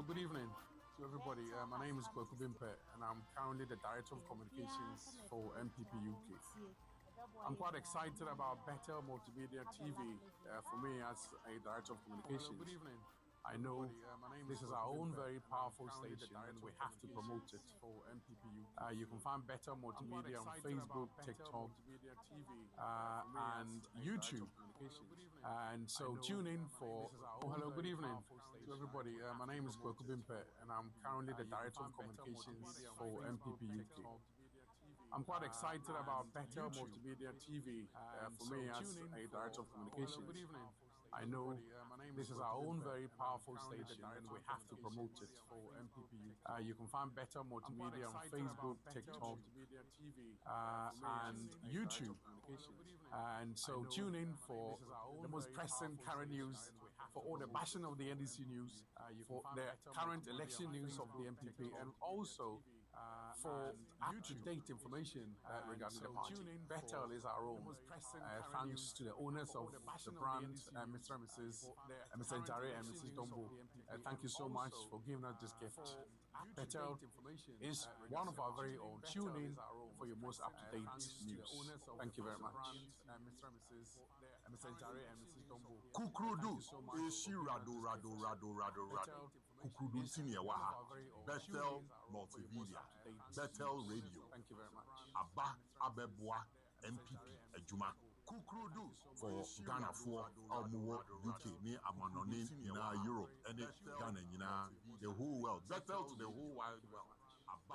good evening to everybody. My name is Kweku Bimpe, and I'm currently the Director of Communications for NPP UK. I'm quite excited about Bethel Multimedia TV for me as a Director of Communications. Good evening. I know this is our own very powerful station, and we have to promote it for NPP UK. You can find Bethel Multimedia on Facebook, TikTok, and YouTube. And so tune in for. Hello, good evening to everybody. My name is Kweku Bimpe, and I'm currently the Director of Communications for NPP UK. I'm quite excited about Bethel Multimedia TV for me as a Director of Communications. Good evening. I know this is our own very powerful station, and we have to promote it for NPP UK. You can find Bethel Multimedia on Facebook, TikTok, and YouTube. And so tune in for the most pressing current news, for all the bashing of the NDC news, for the current election news of the NPP, and also for up-to-date information regarding the party. Bethel is our own. Thanks to the owners of the brand, Mr. and Mrs. Mr. Jare and Mrs. Dombo. Thank you so much for giving us this gift. Bethel is one of our very own. Tune in for your most up-to-date news. Thank you very much. Mr. and Mrs. Jare and Mrs. Dombo. Kukrudu Eshi Rado Kukrudu Tinewaha Bethel Multimedia Bethel Radio. Thank you very much. Abba Abebwa NPP Ejuma Kukrudu for Ghana for Almuwo UK ni Amanoni in Europe and Ghana the whole world. Bethel to the whole wide world.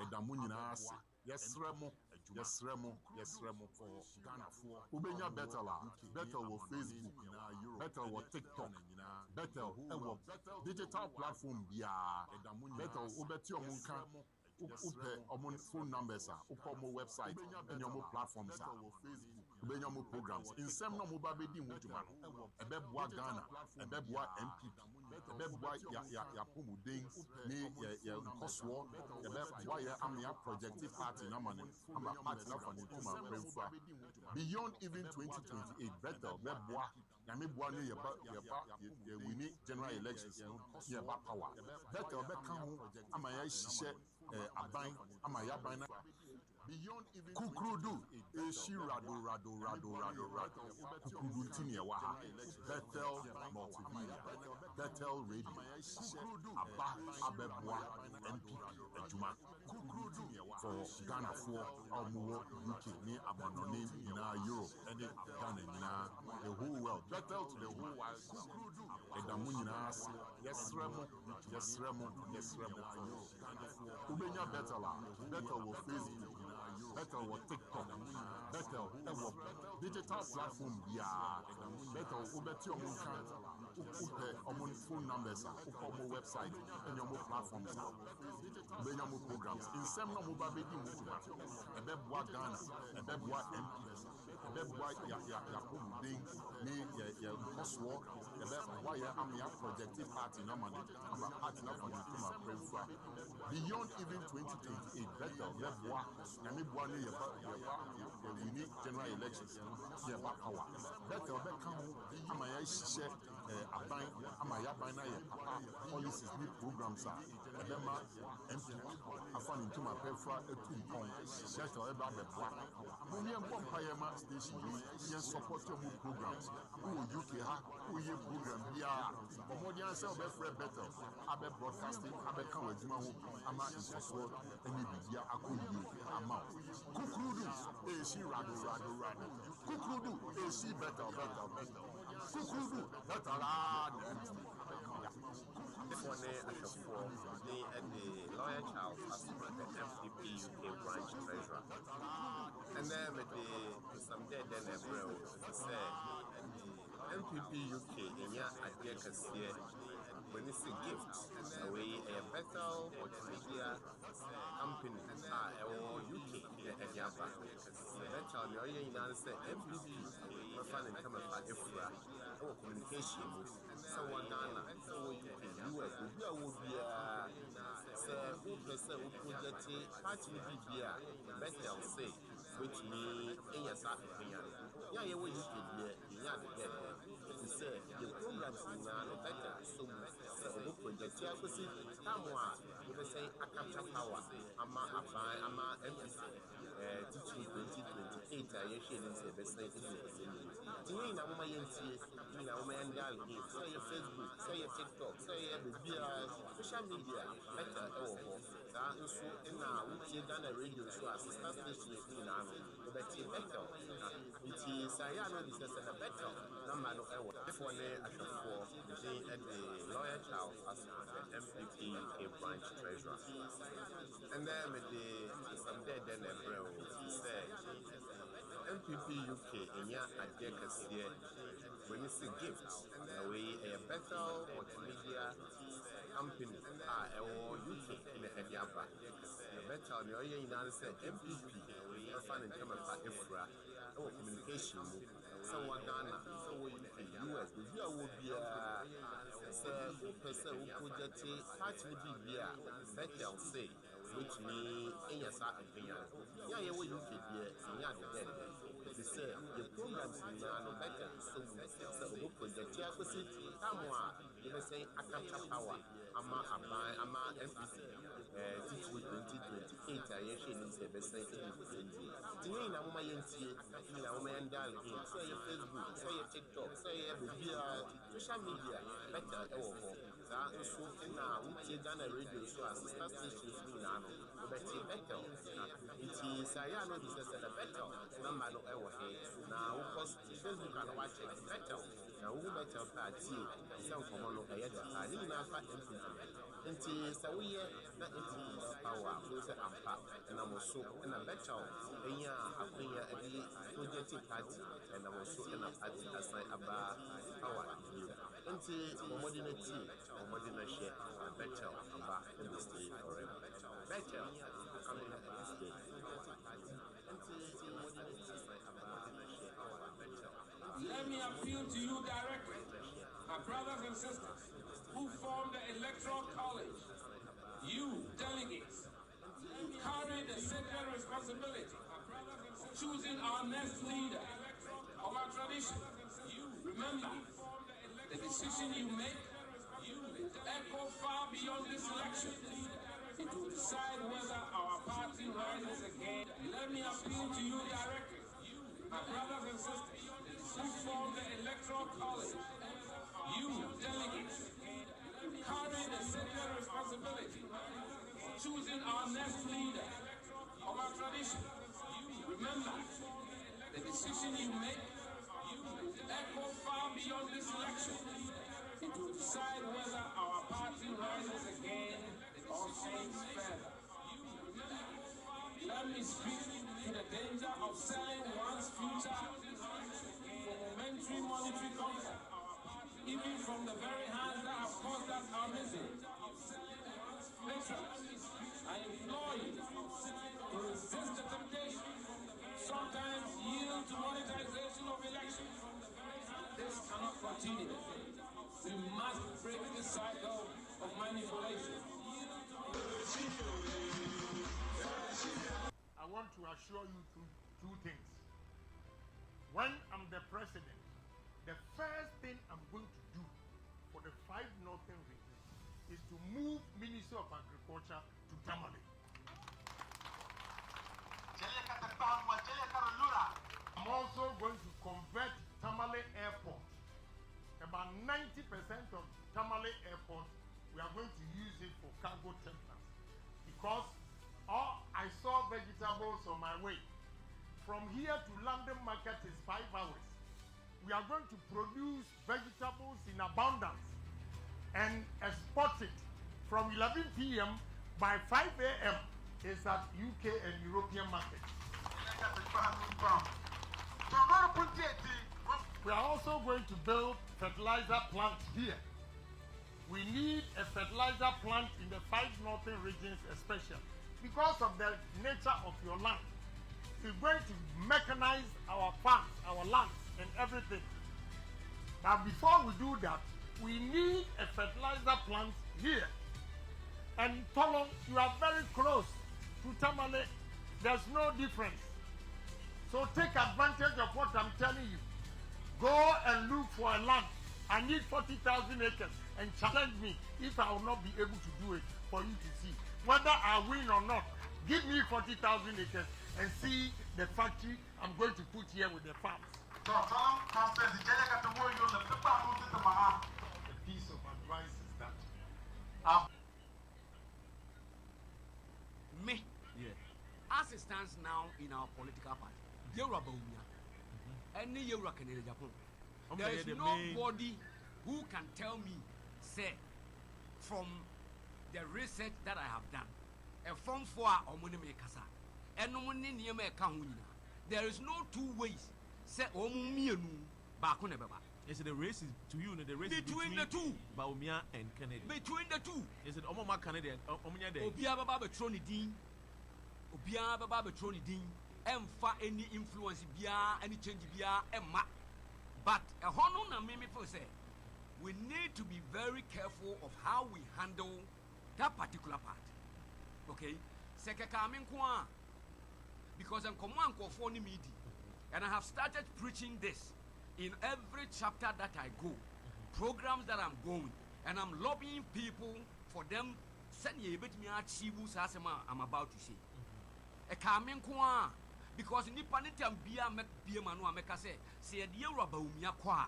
Edamunyina ase Yesremo for Ghana for Ubenya Bethel wo Facebook, Bethel wo TikTok, Bethel digital platform bia Bethel ubeti omunka upe phone numbers upo website and your platforms ubenya mo programs in some no mo babedi mo djuma ebeboa Ghana ebeboa NPP ebeboa ya pomuden ni ya nkoso ebeboa ya amia project party na mane ama party na fani kuma prefa beyond even 2028 Bethel beboa ya meboa ni ya win general elections ya ba power Bethel be kan ho ama ya hihye aban ama ya ban beyond even Kukrudu Eshi Rado Kukrudu Tinewaha Bethel Multimedia Bethel Radio Abba Abebwa NPP Ejuma Kukrudu for Ghana for Almuwo UK ni Amanoni in Europe and Ghana the whole world Bethel to the whole world Edamunyina ase Yesremo Ubenya Bethel wo Facebook, Bethel wo TikTok, Bethel wo digital platform bia, Bethel ubeti omunka, upe phone numbers, upo website, and your platforms, ubenya mo programs. In some no mobabedi mutuma, ebeboa Ghana, ebeboa NPP, ebeboa ya pomuden ni ya nkoswo, ebeboa ya amia projective party na mane, ama party na fani kuma prefa. Beyond even 2028 Bethel beboa na meboa ne ya win general elections ya ba power Bethel be kan ho ama ya hihye aban ama ya ban na ya papa policies ni programs a ebema MP afani ntuma prefa etumpon Bethel eba beboa mo mi enko mpaye ma station bi yen support your programs wo UK ha wo ye program bia omodi anse obefre Bethel abe broadcasting abe kan wadwuma ho ama nsoso eni bibia akoyie ama Kukrudu Eshi Rado Kukrudu Eshi Bethel Kukrudu Bethel One Ashafo, me and the lawyer Charles as the NPP UK branch treasurer. And then with some dead then April, say NPP UK in your idea when it's a gift, away a Bethel Multimedia company or UK and Yaba. Bethel, you're in answer NPP, my fan and come about Efra, or communication, someone Ghana, so US, would be a person who project party would be a Bethel say, which me a yes, yeah, you will be a young dead. To say the programs in Ghana better so Jatia Kosi Tamwa, we say a capture power, Ama NPP, teaching 2028, I didn't say the same thing. Tina Mayanti, Tina Mayandal, say your Facebook, say your TikTok, say your social media, better so in a Ghana radio show, sister station in Nano, but better. It is I know this is a better number no ever. If one at the four, the lawyer Charles as the NPP UK branch treasurer. And then with some dead then a bro, he said NPP UK in ya at Decas when it's a gift, we a Bethel Multimedia company UK in a Hediaba. Bethel, the Oya in answer MPP, a fan and come apart our communication. Someone Ghana, so we US, the year will be a person who project party be Bethel say, which me in your side opinion. Yeah, you UK dear, and yeah, the dead. They say the programs in no better, so we project here for it. You say a capture power, Ama NPP, teach with 2028, I actually say the same thing. Today, now, my NTA, now, my say your Facebook, say your TikTok, say your social media, better, so in now, we Ghana radio show, sister stations in Nano, but better. It is, I know this is a better number no ever here. Now, of course, Facebook and watch it better. Now, who better party, some common no air, I need not fat and so we are not into power, closer and pack, and I'm also in a better. And yeah, I've been a project party, and I'm also in a party aside about power. Until modernity, or modern share, a better about in the state forever. Better coming up in the state. Let me appeal to you directly, my brothers and sisters who form the Electoral College, you delegates, carry the sacred responsibility of choosing our next leader of our tradition. Remember, the decision you make will echo far beyond this election. It will decide whether our party rises again. Let me appeal to you directly, my brothers and sisters who form the Electoral College. You delegates, carry the sacred responsibility of choosing our next leader of our tradition. Remember, the decision you make will echo far beyond this election. It will decide whether our party rises again or fades further. Let me speak to the danger of selling one's future for momentary monetary comfort, even from the very hands that have caused us our misery. Patrons, I implore you to resist the temptation, sometimes yield to monetization of elections. This cannot continue. We must break this cycle of manipulation. I want to assure you two things. When I'm the president, the first thing I'm going to do for the 5 northern regions is to move Ministry of Agriculture to Tamale. I'm also going to convert Tamale Airport. About 90% of Tamale Airport, we are going to use it for cargo terminals, because I saw vegetables on my way. From here to London Market is 5 hours. We are going to produce vegetables in abundance and export it from 11 p.m. by 5 a.m. is at UK and European markets. We are also going to build fertilizer plants here. We need a fertilizer plant in the 5 northern regions especially because of the nature of your land. We're going to mechanize our farms, our lands, and everything. But before we do that, we need a fertilizer plant here. And Tolong, you are very close to Tamale. There's no difference. So take advantage of what I'm telling you. Go and look for a land. I need 40,000 acres. and challenge me if I will not be able to do it for you to see. Whether I win or not, give me 40,000 acres and see the factory I'm going to put here with the farms. A piece of advice is that me, as it stands now in our political party, any Japan, there is nobody who can tell me, say, from the research that I have done, a form for Omunimekasa, and there is no two ways, say Omumianu, Bakunebaba. Is it the race is to you, the race between the two? Baumia and Kennedy. Between the two. Is it Omoma Kennedy and Omnia Day? Obiaba Betroni Dean, Obiaba Betroni Dean, and for any influence, Bia, any change, Bia, and Ma. But a honor and Mimi for say, we need to be very careful of how we handle that particular part. Okay? Sekekamin because I'm command for media, and I have started preaching this in every chapter that I go, programs that I'm going, and I'm lobbying people for them. Send ye bit me achieve I'm about to say. A coming because Nippanitam Bia make Biamanu America say a dear rubber umia qua.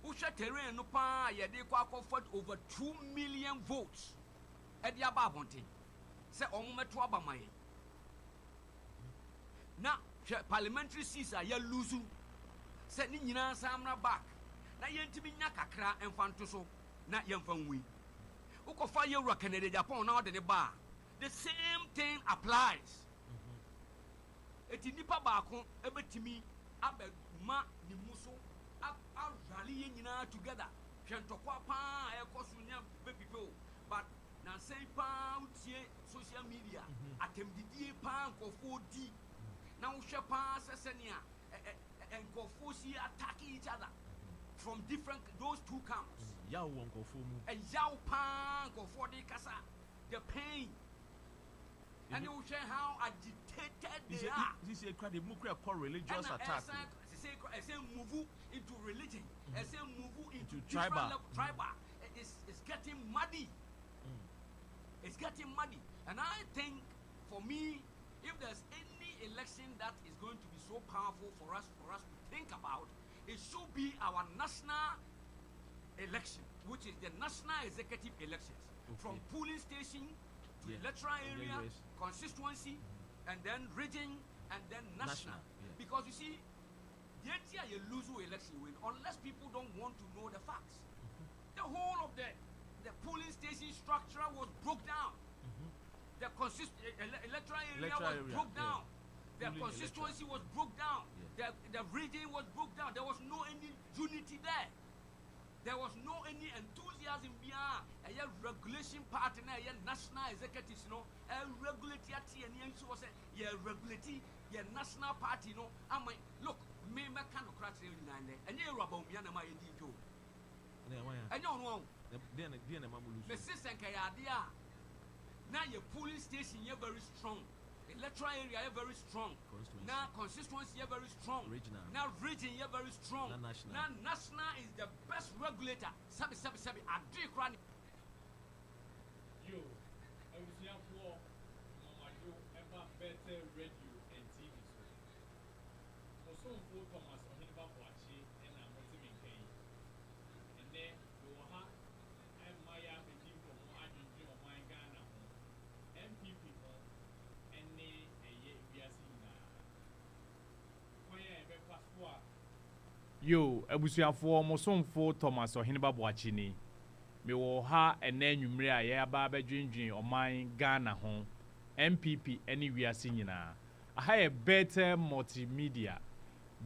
Usha terrain no pa ye de qua comfort over 2 million votes at the Ababonte. Say Omumetwaba my. Now, parliamentary seats are ya luzu. Set Nina Samra back. Na yentimi Nakakra and Fantoso, not young from we. Uko fire Canada Japan out the bar. The same thing applies. Eti nipa baako ebetimi abed ma ni muso rally nyina together hwentokwa pa ekosunya baby people but na say pa utie social media atemdidie pa nkofo di na wohwe pa sesenia nkofo si attack each other from different those two camps yawo nkofo mu yawo pa nkofo di kasa the pain. And you share how agitated they are. This is a religious attack. I say move into religion. I say move into tribal. It's getting muddy. It's getting muddy. And I think, for me, if there's any election that is going to be so powerful for us to think about, it should be our national election, which is the national executive elections, from polling station to electoral area, constituency, and then region, and then national. Because you see, the idea you lose election win unless people don't want to know the facts. The whole of the polling station structure was broke down. The electoral area was broke down. The constituency was broke down. The region was broke down. There was no any unity there. There was no any enthusiasm behind a regulation partner, a national executives, you know, a regulatory and so was a regulatory, a national party, you know. I mean, look, me kind of crack in and you're about me and my idea. I don't know. The system idea. Now your polling station, you're very strong. Electoral area, you're very strong. Now constituency, you're very strong. Now region, you're very strong. Now national is the best regulator. Sabi, I do chronic. Yo, I was here for Mama Joe ever better radio and TV show. For some food Thomas on him about watching and I'm motivating. And then you will have Maya Bedim from Argentina or my Ghana. NPP and we are seeing now. Yo, abusuafo mosomfo Thomas Ohineba Boachini. Me wo ha ene nwumre a ye aba badwendwen oman Ghana ho. NPP ene wiase nyina. Aha ye Bethel Multimedia,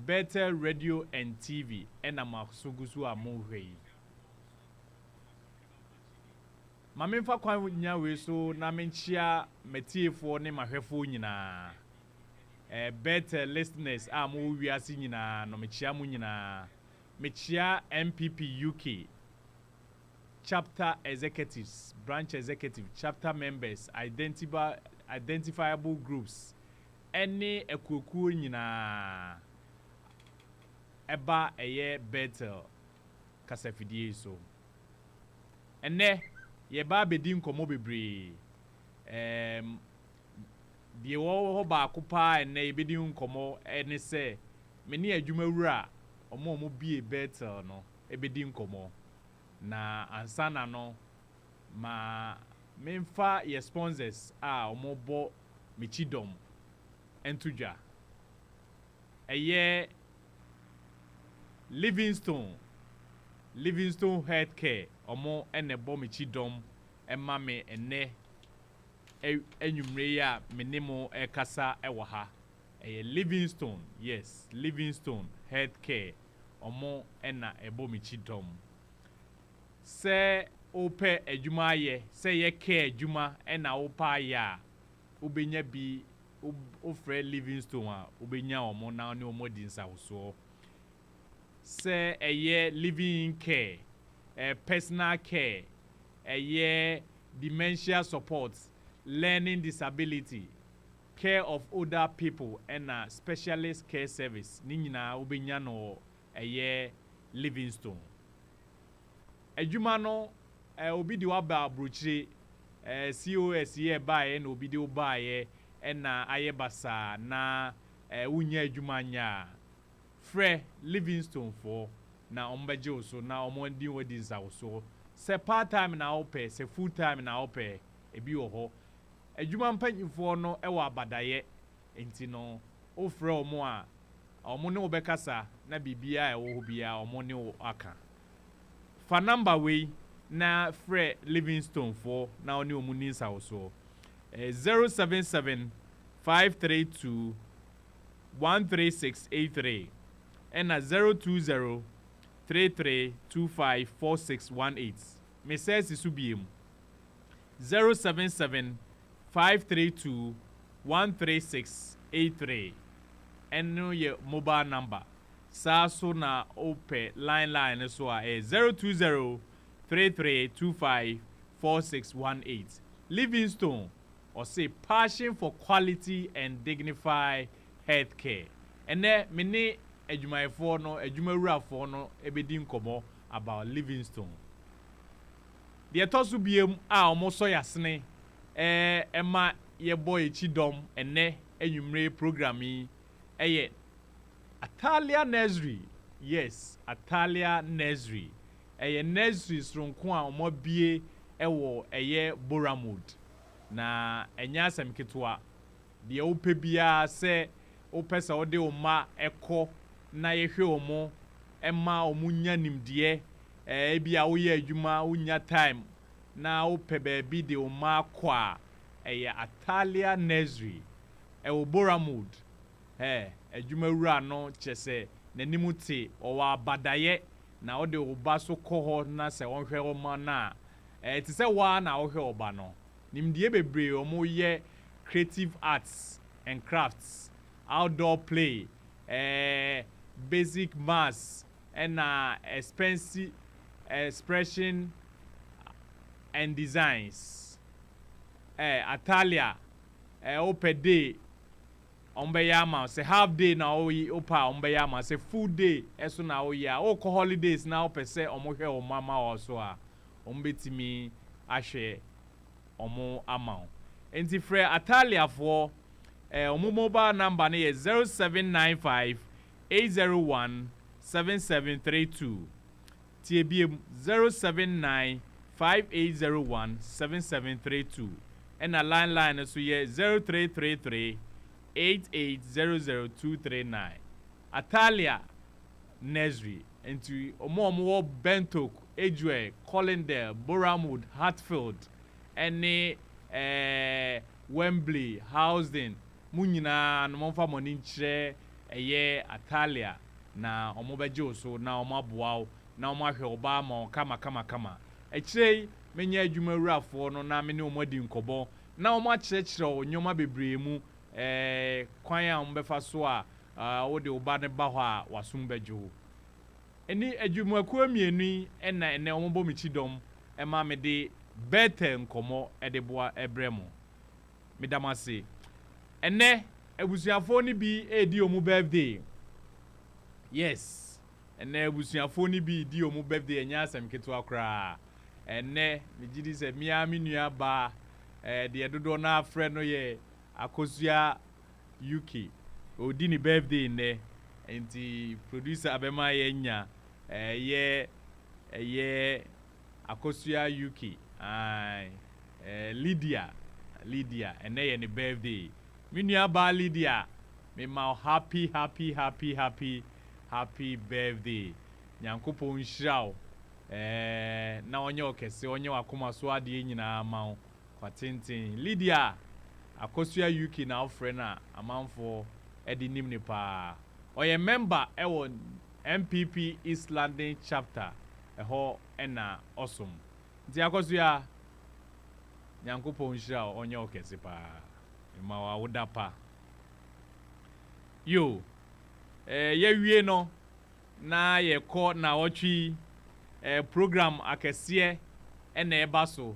Bethel Radio and TV ena masogusu amohwei. Mamemfa kwan nya we so na menchia metiefo ne mahwefo nyina. Better listeners mo wiase nyina no mechia mu nyina. Mechia NPP UK chapter executives, branch executive, chapter members, identifiable groups. Any ekuku nyina eba eye Bethel kasafidie so. ene ye ba bedi nkomo bebre die wo ho ba ko pa ene ye bedi nkomo ene se me ne adwuma wura omo bie Bethel no ebedi nkomo na ansana no ma memfa ye sponsors a omo bo michidom entudwa eye Livingstone Healthcare omo ene bo michidom emma me ene enwumre ya menemo ekasa ewo ha eye Livingstone, yes, Livingstone Healthcare omo ena ebo michidom se ope adwuma ye se ye care adwuma ena opa ya ubenya bi ofre Livingstone a ubenya omo na ne omo di nsawoso se eye living care personal care eye dementia support learning disability care of older people and a specialist care service ni nyina ubenya no eye Livingstone adwuma no obi di waba abrochire COS ye bae na obi di obae na aye basa na wunya adwuma nya frɛ Livingstone for na ombeje oso na omondi wodi nsawoso se part time na opɛ se full time na opɛ ebi wo ho adwuma mpanyimfo no ɛwɔ abadaye enti no ofrɛ omo a omo ne obɛkasa na bibia ɛwɔ ho bia omo ne wo aka fa number we na frɛ Livingstone for na oni omo ni nsawoso 077 532 13683 and 020 33254618. Me says isubiem 077 532 13683 and no your mobile number. Saso na ope line so a 020 33254618. Livingstone or say passion for quality and dignified healthcare. And there many adwumayefo no adwumawurafo no ebedi nkomo about Livingstone. The etosu biem a omoso yasene ema ye boy chidom ene enwumre programming eye Atalia Nursery. Yes, Atalia Nursery. Eye nursery sronko a omobie ewo eye Boramwood. Na enya asem ketwa de ope bia se opesa ode oma eko na yehwe omo ema omunya nimdie bia wo ye adwuma unya time na ope baabi de oma kwa eye Atalia Nursery ewo Boramwood adwuma wura no chese nanimu te owa abadaye na ode oba so koho na se wonhwe oma na ti se wa na wohwe oba no nimdie bebre omo ye creative arts and crafts, outdoor play, basic maths, and expensive expression and designs. Atalia, open day, ombeyama, say half day na opa ombeyama, say full day, eso na oya, oko holidays na ope say omohe o mama also ombetimi ashe omo amount. Enti frɛ Atalia for omo mobile number ne 0795 801 7732 TBM 079 5801 7732 and a line so ye 0333 8800239 Atalia Nursery into omo Bentok Edgeware Collindale Boramwood Hartfield any Wembley Housing munyina no monfa money nkyerɛ ɛyɛ Atalia na ɔmo bɛgye oso na ɔmo aboawo na ɔmo ahwɛ ɔba ma kama ɛkyerɛ menya adwuma wurafoɔ no na me ne ɔmo adi nkɔbɔ na ɔmo akyerɛkyerɛ onyoma bebree mu kwan a ɔmo bɛfa so a wode ɔba ne ba hɔ a wasom bɛgye ho ɛni adwumakuo mmienu ɛna ɛnɛ ɔmo bɔ me kyidɔm ɛma me de Bethel nkomo edeboa ebremo midamase ene ebusuafo ni bi edi omu birthday yes ene ebusuafo ni bi di omu birthday enya asem keto akra ene me gidi se mia me nua ba de dodo na afre no ye akosua UK odi ni birthday ne enti producer abema ye nya ye akosua UK Lydia ene ye ni birthday me nua ba Lydia me ma happy birthday nyankopon nhyiraw na onye okese onye wakoma so ade nyina ma kwatenten Lydia akosua UK na ofre na amanfo edi nim ne pa oye member ewo NPP East London chapter eho ena osum nti akosua nyankopon nhyiraw onye okese pa ma wa woda pa yo ye wie no na ye ko na otwi program akese ena eba so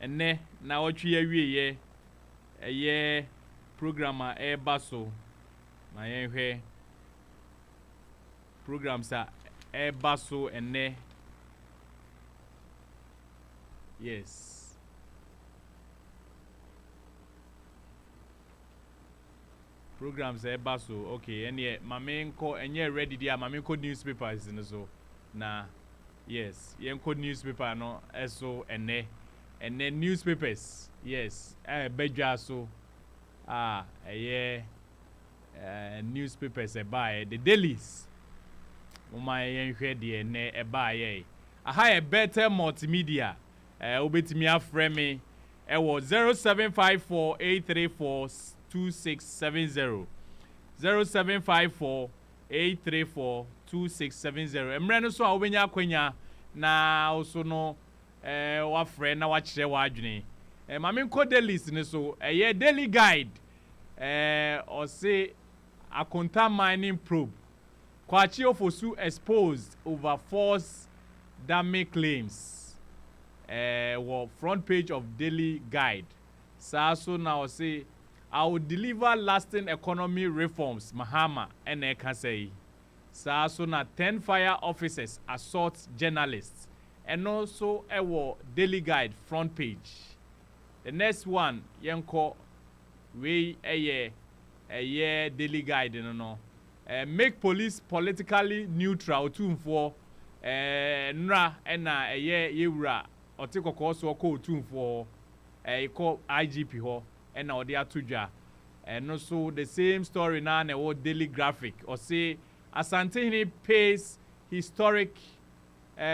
ene na otwi ye wie ye program a eba so na ye hwe programs a eba so ene yes programs eba so okay ene mamenko enye ready dia mamenko newspapers no so na yes yenko newspaper no eso ene newspapers yes bedwa so newspapers eba the dailies mama yenhwe de ene eba ye aha Bethel Multimedia obetimi afre me ewo 0754-834-2670 0754-834-2670 emre no so a obenya akwanya na also no wafre na wachire wadwene mame nko dailies ne so daily guide or say akonta mining probe Kwachi Ofosu exposed over false dam claims front page of daily guide so now say I will deliver lasting economy reforms Mahama and can say so na 10 fire officers assault journalists and also daily guide front page. The next one yenko we a daily guide no make police politically neutral for nra ena yewura otikoko so ko for call IGP ho ena odi atudwa and also the same story na na daily graphic or say Asantehene pays historic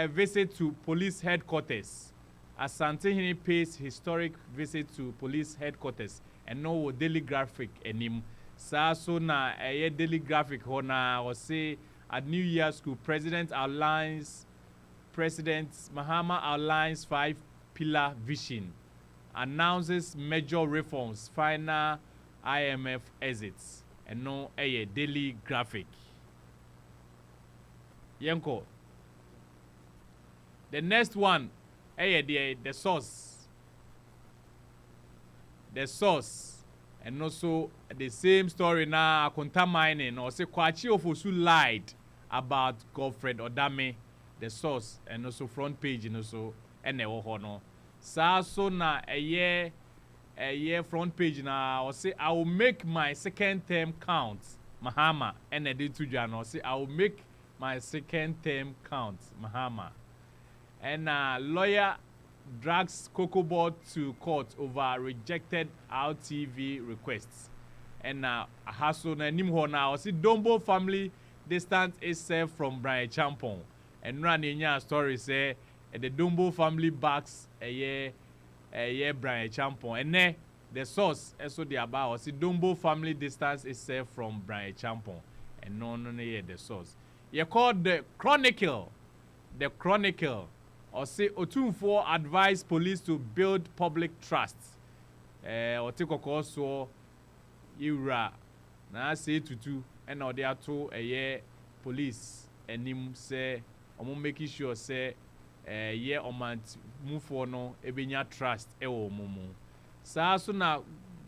visit to police headquarters. Asantehene pays historic visit to police headquarters and no daily graphic enim sa so na daily graphic ho na or say at New Year school President Mahama outlines 5-pillar vision, announces major reforms, final IMF exits, and no daily graphic. Yanko. The next one, the source. The source. And also the same story now, contaminating or say Kwachi Ofosu lied about Godfred Odame, the source, and also front page, and also no. So na a year front page now, or say I will make my second term count, Mahama, and I did to Jan, or say I will make my second term count, Mahama. And lawyer drags Cocoa Board to court over rejected RTV requests. And Hasso na Nimho now, see Dombo family distance itself from Brian Champon. And running story say the Dombo family backs a year Brian Champon. And the source also the about see Dombo family distance itself from Brian Champon. And no the source. You called the Chronicle. The Chronicle. Or say Otunfo advise police to build public trust. Or take also Ira. Na say tutu and or there to a year police and him say making sure say year or month move for no ebenya trust momo. Sa so na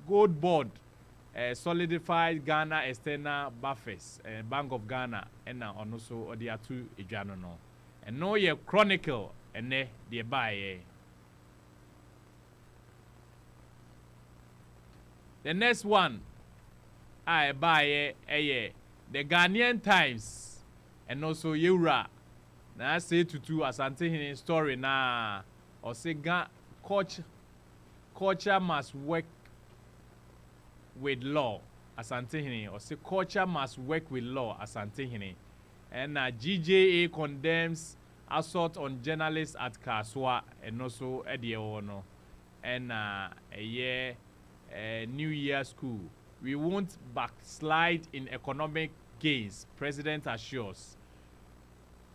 gold board solidified Ghana external buffers Bank of Ghana and also or there two ejano no. and no ye chronicle and ne the baye. The next one I buy the Ghanaian Times and also Yura. Now I say to Asante Hene story na or say culture must work with law Asante Hene or say culture must work with law Asante Hene. And GJA condemns assault on journalists at Kaswa and also Edieono. And New Year school. We won't backslide in economic gains, President assures.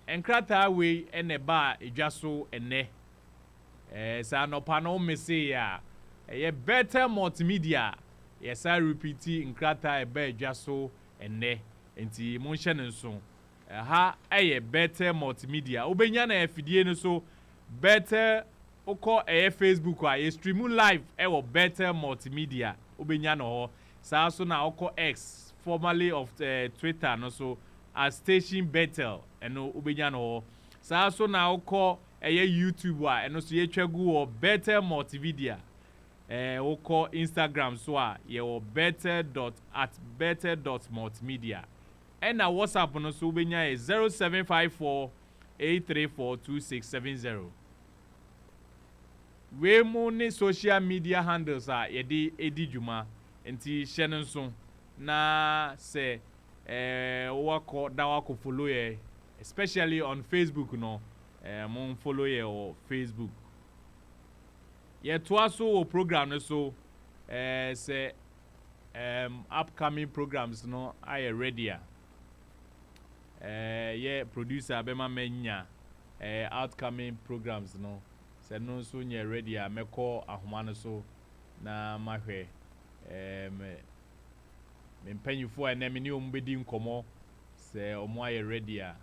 Enkrata we eneba ejaso ene. Sa no pano mesia. Better multimedia. Yes, I repeat enkrata ebe ejaso ene. Enti monhye nso. Ha better multimedia. Obenya na afidie no so better oko Facebook a stream live better multimedia. Obenya no sa so na oko X formerly of Twitter no so as station Bethel eno ubenya no sa so na oko YouTube a eno so yetwagu better multimedia oko Instagram so a ye better.multimedia and na WhatsApp no so ubenya 0754 834 2670 we mo ne social media handles a ye di edijuma enti hyɛ nso na se wako follow ye especially on Facebook no mon follow ye on Facebook ye to aso program no so say upcoming programs no I ready ye producer bema menya outcoming programs no se no so nye ready a meko ahoma no so na mahwe me mpanyufo ene me ni ombedi nkomo se omo aye ready a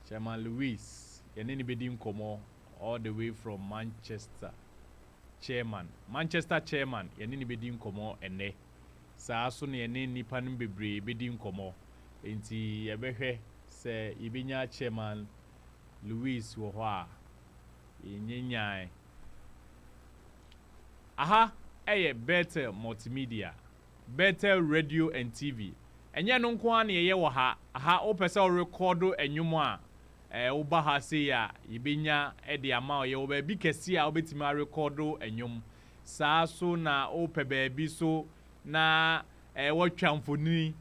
Chairman Louis yene ni bedi nkomo all the way from Manchester chairman yene ni bedi nkomo ene saa so ne yene nipa no bebre bedi nkomo enti yebehwe se ibinya Chairman Louis wo ho a yenyenyan aha Bethel Multimedia, Bethel Radio and TV. Enye no nko an ye wo ha opese o record enwumo a oba ha se ya ibenya de ama ye oba bi kesi a obetimi a record enwum saa so na ope baabi so na watwa mfoni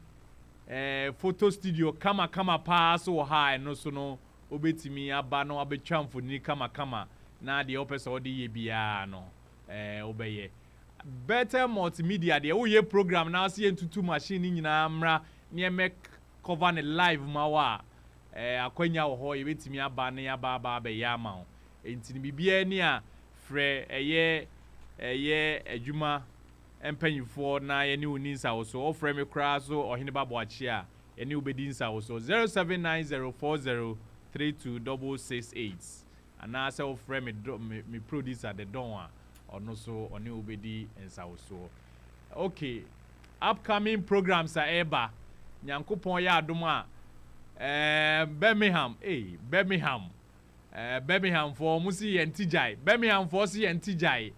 photo studio kama pa so ha eno so no obetimi aba no abetwa mfoni kama na de opese o de ye bia no obeye Better Multimedia de wo program na se entutu machine nyina mra ne make cover ne live ma wa akwanya wo ho yebetimi aba ne aba be ya ma enti bibia ni a frɛ adwuma empanyifo na ye ne oninsa wo so ofrɛ me kra so ohene baboachi a ye ne obedinsa wo so 0790403268 ana se ofrɛ me producer the don a ono so oni obedi ensawoso okay upcoming programs are eba nyankopon ya adom a Birmingham for musi yentijai Birmingham for si yentijai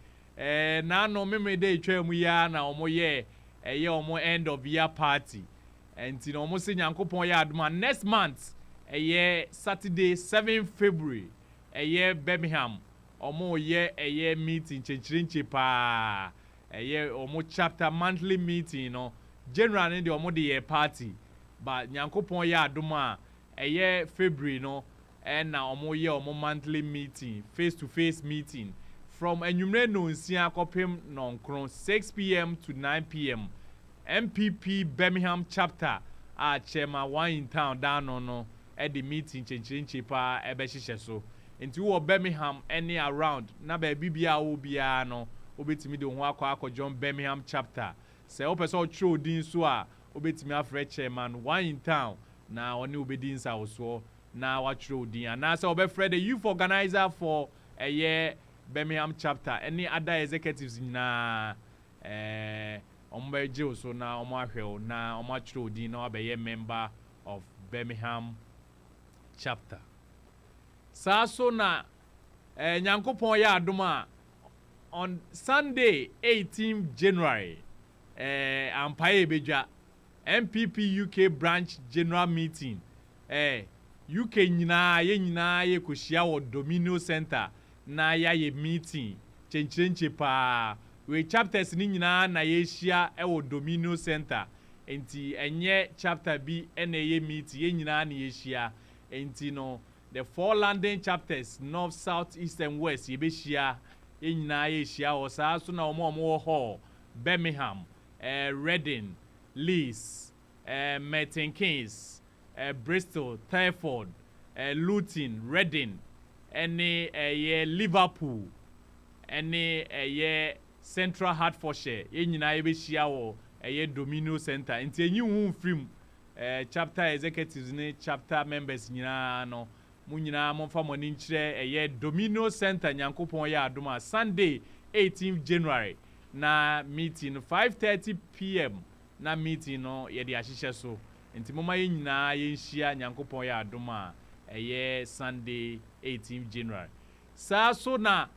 na no meme dey twa mu ya na omo ye omo end of year party enti no musi nyankopon ya adom next month Saturday 7 February Birmingham omo ye meeting chenchirinche pa omo chapter monthly meeting no general in the omo the party but nyankopon ye adoma February no and na omo omo monthly meeting face to face meeting from enwumre no nsia kopem no nkron 6 p.m. to 9 p.m. NPP Birmingham chapter chairman one in town down no at the meeting chenchirinche pa ebe hihye so into wo Birmingham any around na ba bibia wo bia no obetimi de ho akọ John Birmingham chapter say opese o tro din so a obetimi afre chairman one in town na oni obedin sa wo so na wa tro din ana say obefre the youth organizer for Birmingham chapter any other executives na ombeje so na omo ahwe na omo tro din na obeye member of Birmingham chapter. So na nyankopon ya adoma on Sunday 18th January Ampaye Bedwa NPP UK branch general meeting UK nyina ye koshia wo Domino Center na ya ye meeting chenchenche pa we chapters ni nyina na ye hia wo Domino Center enti enye chapter bi na ye meeting ye nyina na ye hia enti no the 4 London chapters north south east and west ye be hia ye nyina ye hia wo saa so na omo wo ho Birmingham Reading Leeds Milton Keynes Bristol Telford Luton Reading any Liverpool any Central Hertfordshire ye nyina ye be hia wo Domino Center nti enyi hu film chapter executives ne chapter members nyina no mu nyina mo fa mo ni nkire Domino Center nyankopon ya adoma Sunday 18th January na meeting 5:30 p.m. na meeting no ye de ahihye so nti moma ye nyina ye nhia nyankopon ya adoma Sunday 18th January saa so na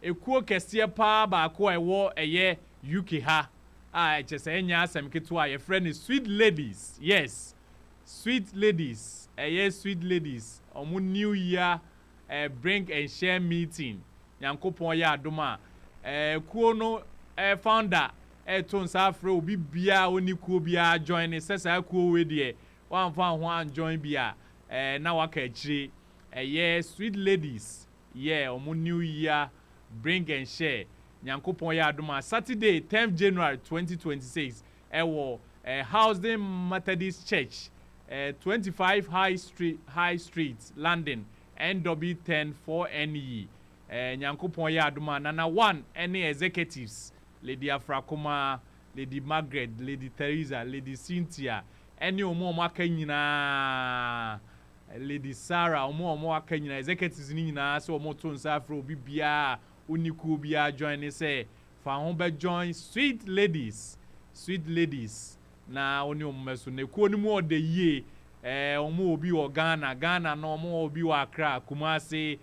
ekuo kese pa ba ko ewo UK ha just enya asem keto your friend is Sweet Ladies. Yes, Sweet Ladies. Sweet Ladies. Omu New Year bring and share meeting. Yankopon ya adoma. Kuo no founder ton safro obi bia oni kuo bia join sesa kuo we de wan fa ho join bia na waka akire. Sweet Ladies. Yeah, omu New Year bring and share. Nyankopon ya adoma Saturday 10th January 2026 ewo Housing Methodist Church 25 High Street London NW10 4NE Nyankopon ya adoma nana 1 any executives Lady Afrakoma Lady Margaret Lady Teresa Lady Cynthia any omo aka nyina Lady Sarah omo aka nyina executives ni nyina so omo to nsa afro bibia uniku bia join say fa ho be join Sweet Ladies na oni omeso ne ku oni mu ode yie omo obi o Ghana na omo obi wa Accra Kumasi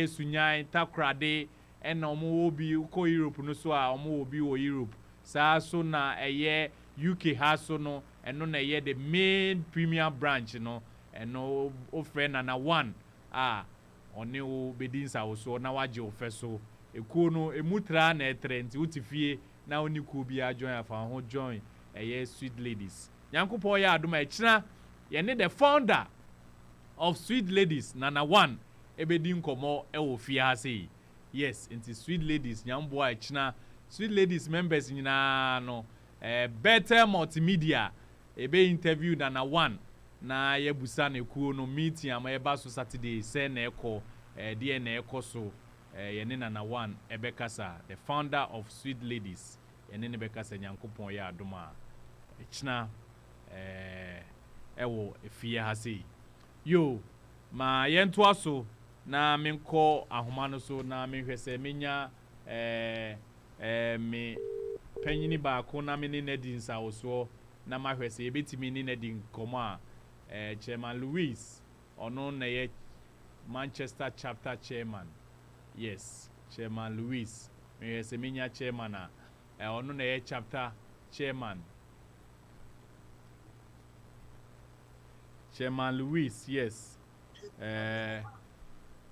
Sunyan Takrade na omo obi ko Europe no so a omo obi wo Europe saa so na UK ha so no eno na the main premier branch no eno o friend na 1 oni o bedinsa wo so na waje o feso ekuo no emutra na etrent utifie na oni ku bia join afa ho join Sweet Ladies Yankopon ya adoma ekina ye ne the founder of Sweet Ladies nana 1 ebedi nkomo wo fie ha sei yes into Sweet Ladies nyambo ekina Sweet Ladies members nyina no Bethel Multimedia ebe interview nana 1 na ye busa na ekuo no meeting ama ye ba so Saturday say na ekọ die na ekọ so yene nana 1 ebekasa the founder of Sweet Ladies yene ne bekasa nyankopon ya adoma echina ewo efie ha sei yo ma yento aso na menko ahoma no so na menhwese menya me panyini ba ko na me ne nadin sa wo na mahwese ebetimi ni nadin komo a Chairman Louis ono na ye Manchester chapter chairman. Yes, Chairman Louis. Me semenya chairman ono na ye chapter chairman. Chairman Louis, yes.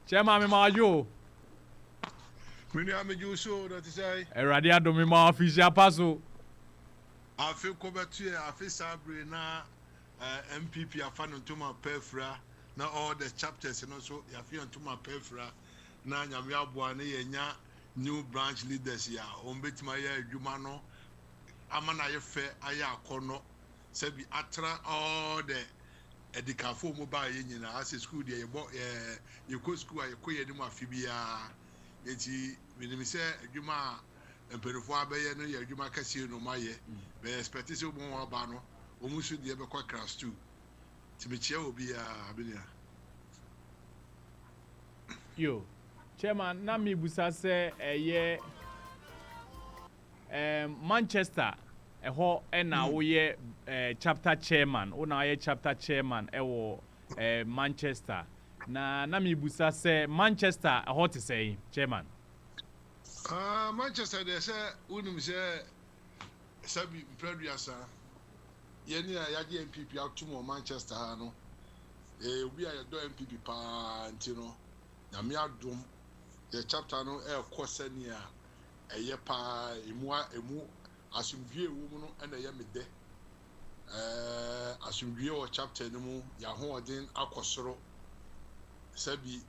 Chairman me majo. Mini ameju so that say. Erade adomi ma official paso. Afi ko betu afi sabre na MPP afano ntoma pefra na all the chapters no so afi ntoma pefra na nyame aboa ne yenya new branch leaders ya ombetima ya adwuma no amana ye fe aya akono sabi atra all the edikafo mobile ye nyina as school dey ye go school aye ko ye ni mu afi bia eti minimi se adwuma emperifo abaye no ye adwuma kase no maye be expect se omo wa ba no omusu de be kwa class 2 timichia obi a abinia yo chairman na mi busa se Manchester ɛhɔ ɛna woyɛ chapter chairman wona woyɛ chapter chairman ɛwɔ Manchester na mebusa sɛ Manchester ɛhɔ te sɛ chairman Manchester they say unim say sabi mpraduasa yeni a yaje NPP out to Manchester ha no obi a do NPP pa ntino na me adom the chapter no kosani a eye pa emu asumdue wo mu no na ye mede asumdue o chapter no mu ya ho odin akosoro sabi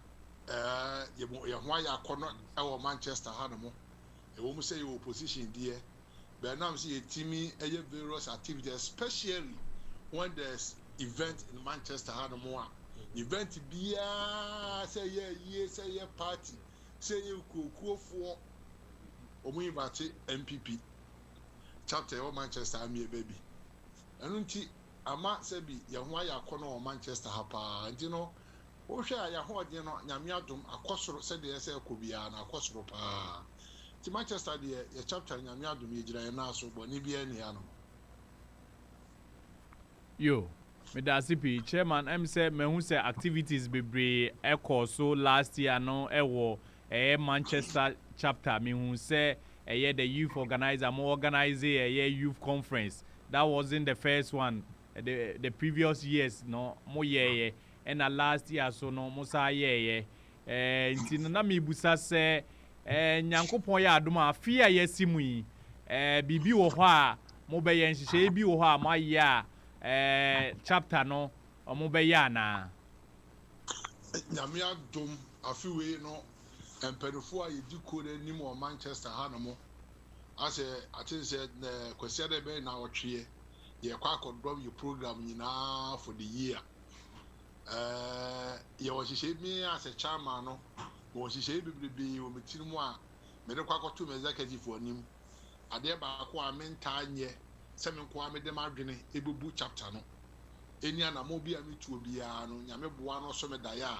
ye ho ya akono e Manchester ha no mo e wo mu say your opposition there but now see a teamy various activities especially when there's event in Manchester ha no mo event bia say ye party say ye kokofo omu invite NPP chapter of Manchester am baby enu nti ama say bi ye ho ya akono o Manchester ha pa nti no wo hwe ya ho de no nyame adom akosoro se de say akobia na akosoro pa ti Manchester de ye chapter nyame adom ye gira ye na so bo ni bia ni ano yo me da CP chairman em say me hu say activities bebre ekọ so last year no ewo Manchester chapter me hu say the youth organizer mo organize youth conference that wasn't the first one the previous years no mo and the last year so no mo sa nti na me busa say nyankopon ya adoma afia yesimu yi bibi wo ho a mo be ye nhihye bi wo ho a ma ya chapter no mo be ya na nyame adom afiwe no emperifo a yedi kore nim o Manchester ha no mo ase atin said kwese de be na otwe ye kwa akodom your program nyina for the year ye wo hihye mi as a chairman no wo hihye bibibi wo metirimu a me de kwa akoto me executive onim ade ba ko a menta nye se me ko a me de madwene ebubu chapter no eni ana mo bia me tuo bia no nyame boa no so me da ya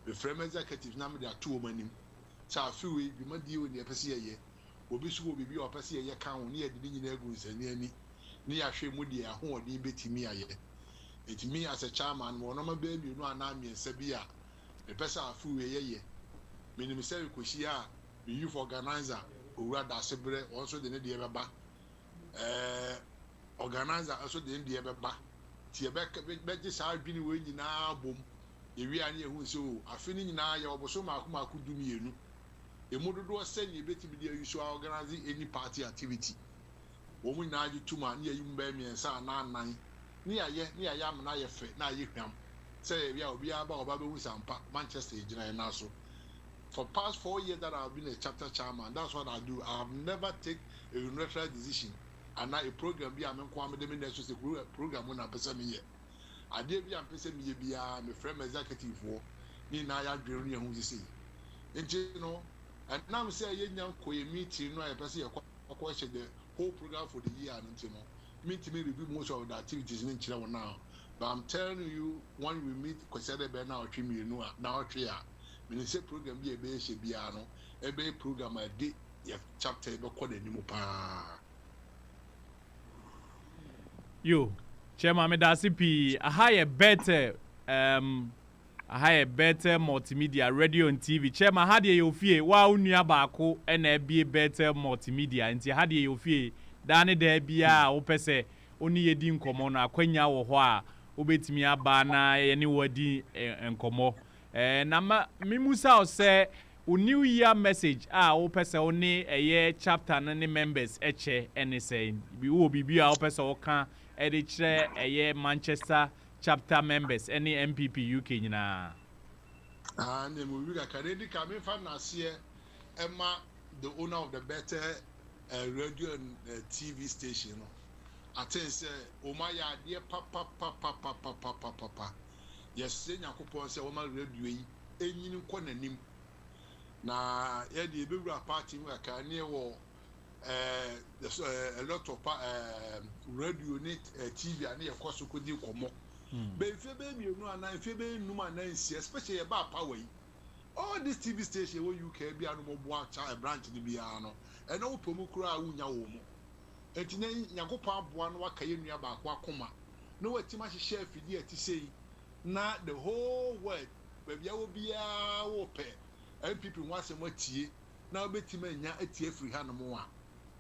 be frame executive na me da tuo manim sa afiwe bi madi oni epese ye obi so obi bi opese ye kan wo ne yedi nyina agu nsani ani ne ya hwe mu de ahoɔden betimi aye etimi as a chairman mo no ma ba mi no ana miensa bi a epese afiwe ye minim sɛ koshi a the youth organizer owura da sebre also de ne de beba organizer also de ne de beba ti be je sa adwini we nyina bom ewi ani ehu se o afini nyina ye oboso maako dumienu emudodo se ni betimi de use organize any party activity wo mu na agi tuma ne yi mba miensa na anan ne ya am na ye fe na ye hwam say we obi aba oba be hu sampa Manchester ejina na so for past 4 years that I've been a chapter chairman that's what I do. I've never take a unilateral decision and now a program be am kwa me dem next say program na pese me ye ade bi am pese me ye bia me frame executive wo ni na ya dwere ne hu sisi nti no and now say ye nyam ko ye meeting no e pese ye kwa the whole program for the year nti no meeting me review most of the activities in Chile now but I'm telling you when we meet consider be na otwe me nu na otwe a me say program bi e be hye bia no e be program a de ye chapter be ko da nimu pa yo chairman me da CP a higher better multimedia radio and TV chairman ha de ye ofie wa onua baako na bie better multimedia nti ha de ye ofie da ne da bia wo pese oni ye di nkomo no akwanya wo ho a obetimi aba na ye ne wadi nkomo na mimusa o say o new year message wo pese oni eye chapter no ne members eche ene say bi wo bibia wo pese wo kan e de kire eye Manchester chapter members any NPP UK nyina and we will Canadian come fan here Emma the owner of the better radio and TV station I think say o ma ya de papa yes say nyakopon say o ma radio yi enyini ko nanim na ye de bewura party we ka ne wo a lot of radio net TV and ye koso ko di komo be fe be mi nu ana fe be nu ma na nsi especially e ba power yi all this TV station wo UK bia no mo bo a branch ni bia no e no promo kura a wunya wo mo enti na Nyankopɔn aboa no waka ye nua ba akwa akoma na watima hyehyɛ afidi ati sei na the whole world baby a wo bia wo pɛ NPP ho asɛm atie na obetima anya atie free ha no mo a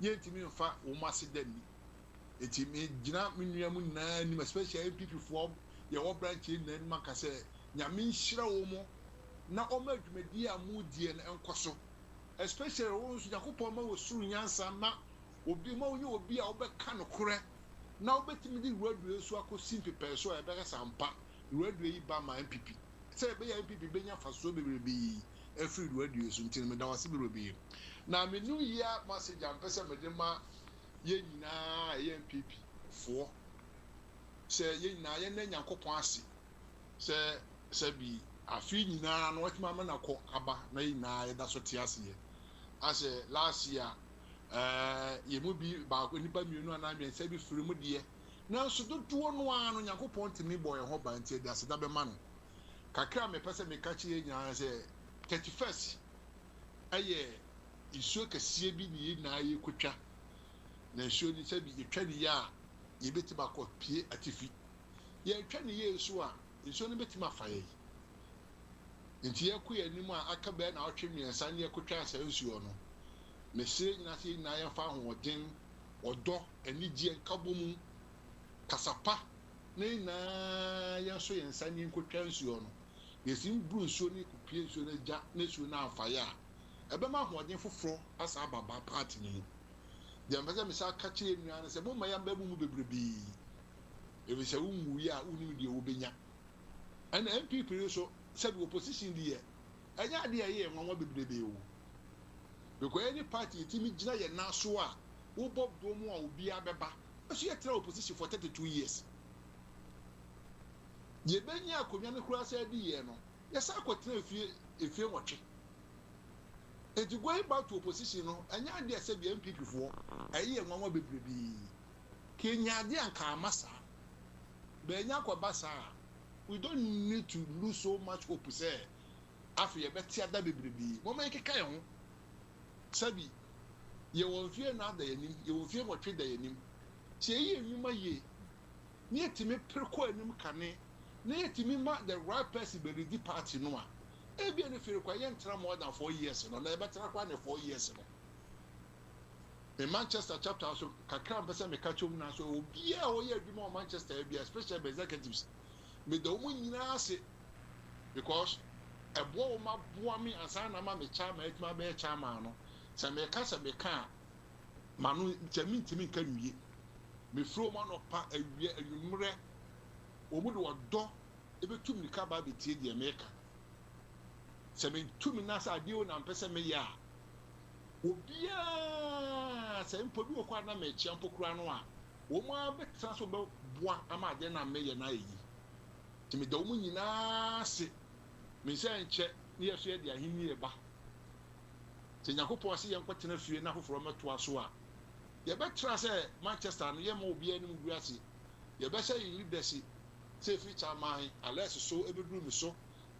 yentimi mfa wo mase dani enti me gina me nua mu na ni especially NPP fo ye wo branch na ni maka sɛ nyame nhyira wo mo na ɔma adwumadi a mu die na enkoso especially wo nso Yakopɔn ma wo suru nyansa na obi ma wo nye obi a wobɛka no korɛ na wobɛtimi di radio so akosi mpepɛ so a ɛbɛka sampa radio yi ba ma NPP sɛ ɛbɛyɛ NPP bɛnya faso bebrebe every radio so ntin me da wase bebrebe na me new year message am pɛsɛ me de ma ye nyinaa ye NPP fo sɛ ye nyinaa ye na Nyankopɔn ase sɛ bi afi nyinaa no watima ma na kɔ aba na ye nyinaa ye da so te ase ye asɛ last year ye mu bi ba ko nipa mienu ana mi nsa bi firi mu de na so dodoɔ no a no Nyankopɔn timi bɔ ye ho ba ntie de ase da be ma no kakra me pɛsɛ me ka kye nyinaa sɛ 31st ayɛ isuo kɛseɛ bi ne ye na ye kotwa na isuo ni sɛ bi yetwa ne ya ye beti ba kɔ pie atifi ye twa ne ye so a isuo no beti ma fa ye nti ye ku ye nim a aka bɛ na ɔtwe miɛnsa ne ye kotwa asa nsuo no me sire nyina sɛ na ye fa hoɔden ɔdɔ anigye nkabɔ mu kasapa ne na ye so ye nsa ne kotwa nsuo no yesim bru nsuo ne kupie nsuo ne ja ne nsuo na afa ya ɛbɛma hoɔden foforo asa ababa party ni de ambɛsɛ me sa ka kyerɛ nua no sɛ mo ma ya mbɛ mu bebrebe ebi sɛ unwu ya unim de obenya ana NPP so sɛ bi opposition di ye anya de ye nwanwa bebrebe o because any party timi gina ye na so a wo bob do mu a obi abeba so ye try opposition for 32 years ye benya akonwa ne kura sɛ di ye no ye sa akotra efie nwɔtwe enti going back to opposition no anya de sɛ bi NPP fo ayi ye nwanwa bebrebe kenya de anka amasa benya kwaba sa we don't need to lose so much hope say afi ye betia da bebrebe mo ma yekeka ye ho sabi ye won fie na da yanim ye won fie nwɔtwe da yanim se ye nwuma ye ne etimi perko anim kane ne etimi ma the right person be the party no a ebi ne fere kwa ye ntra more than 4 years no na e betra kwa ne 4 years no in Manchester chapter so kakra mpesa me ka chom na so obi a o ye adwuma o Manchester e bia especially executives me do mu nyina ase because ebo o ma boa me ansa na ma me chama etuma be chama no se me ka manu ntimi nka nwie me fro ma no pa awie anwumre o mu de odo ebetum ni ka ba betie de me ka se me tumi na sa ade o na mpesa me ya obia se mpo bi okwa na me chia mpokura no a o mu abetra so be boa ama ade na me ye na yi timi da mu nyina se me se nche ne yeso ye de ahenni e ba te Nyankopɔn se ye nkotena fie na foforo meto aso a ye betra se Manchester no ye ma obi anim gu ase ye be se leadership se future man ales so ebeduru mi so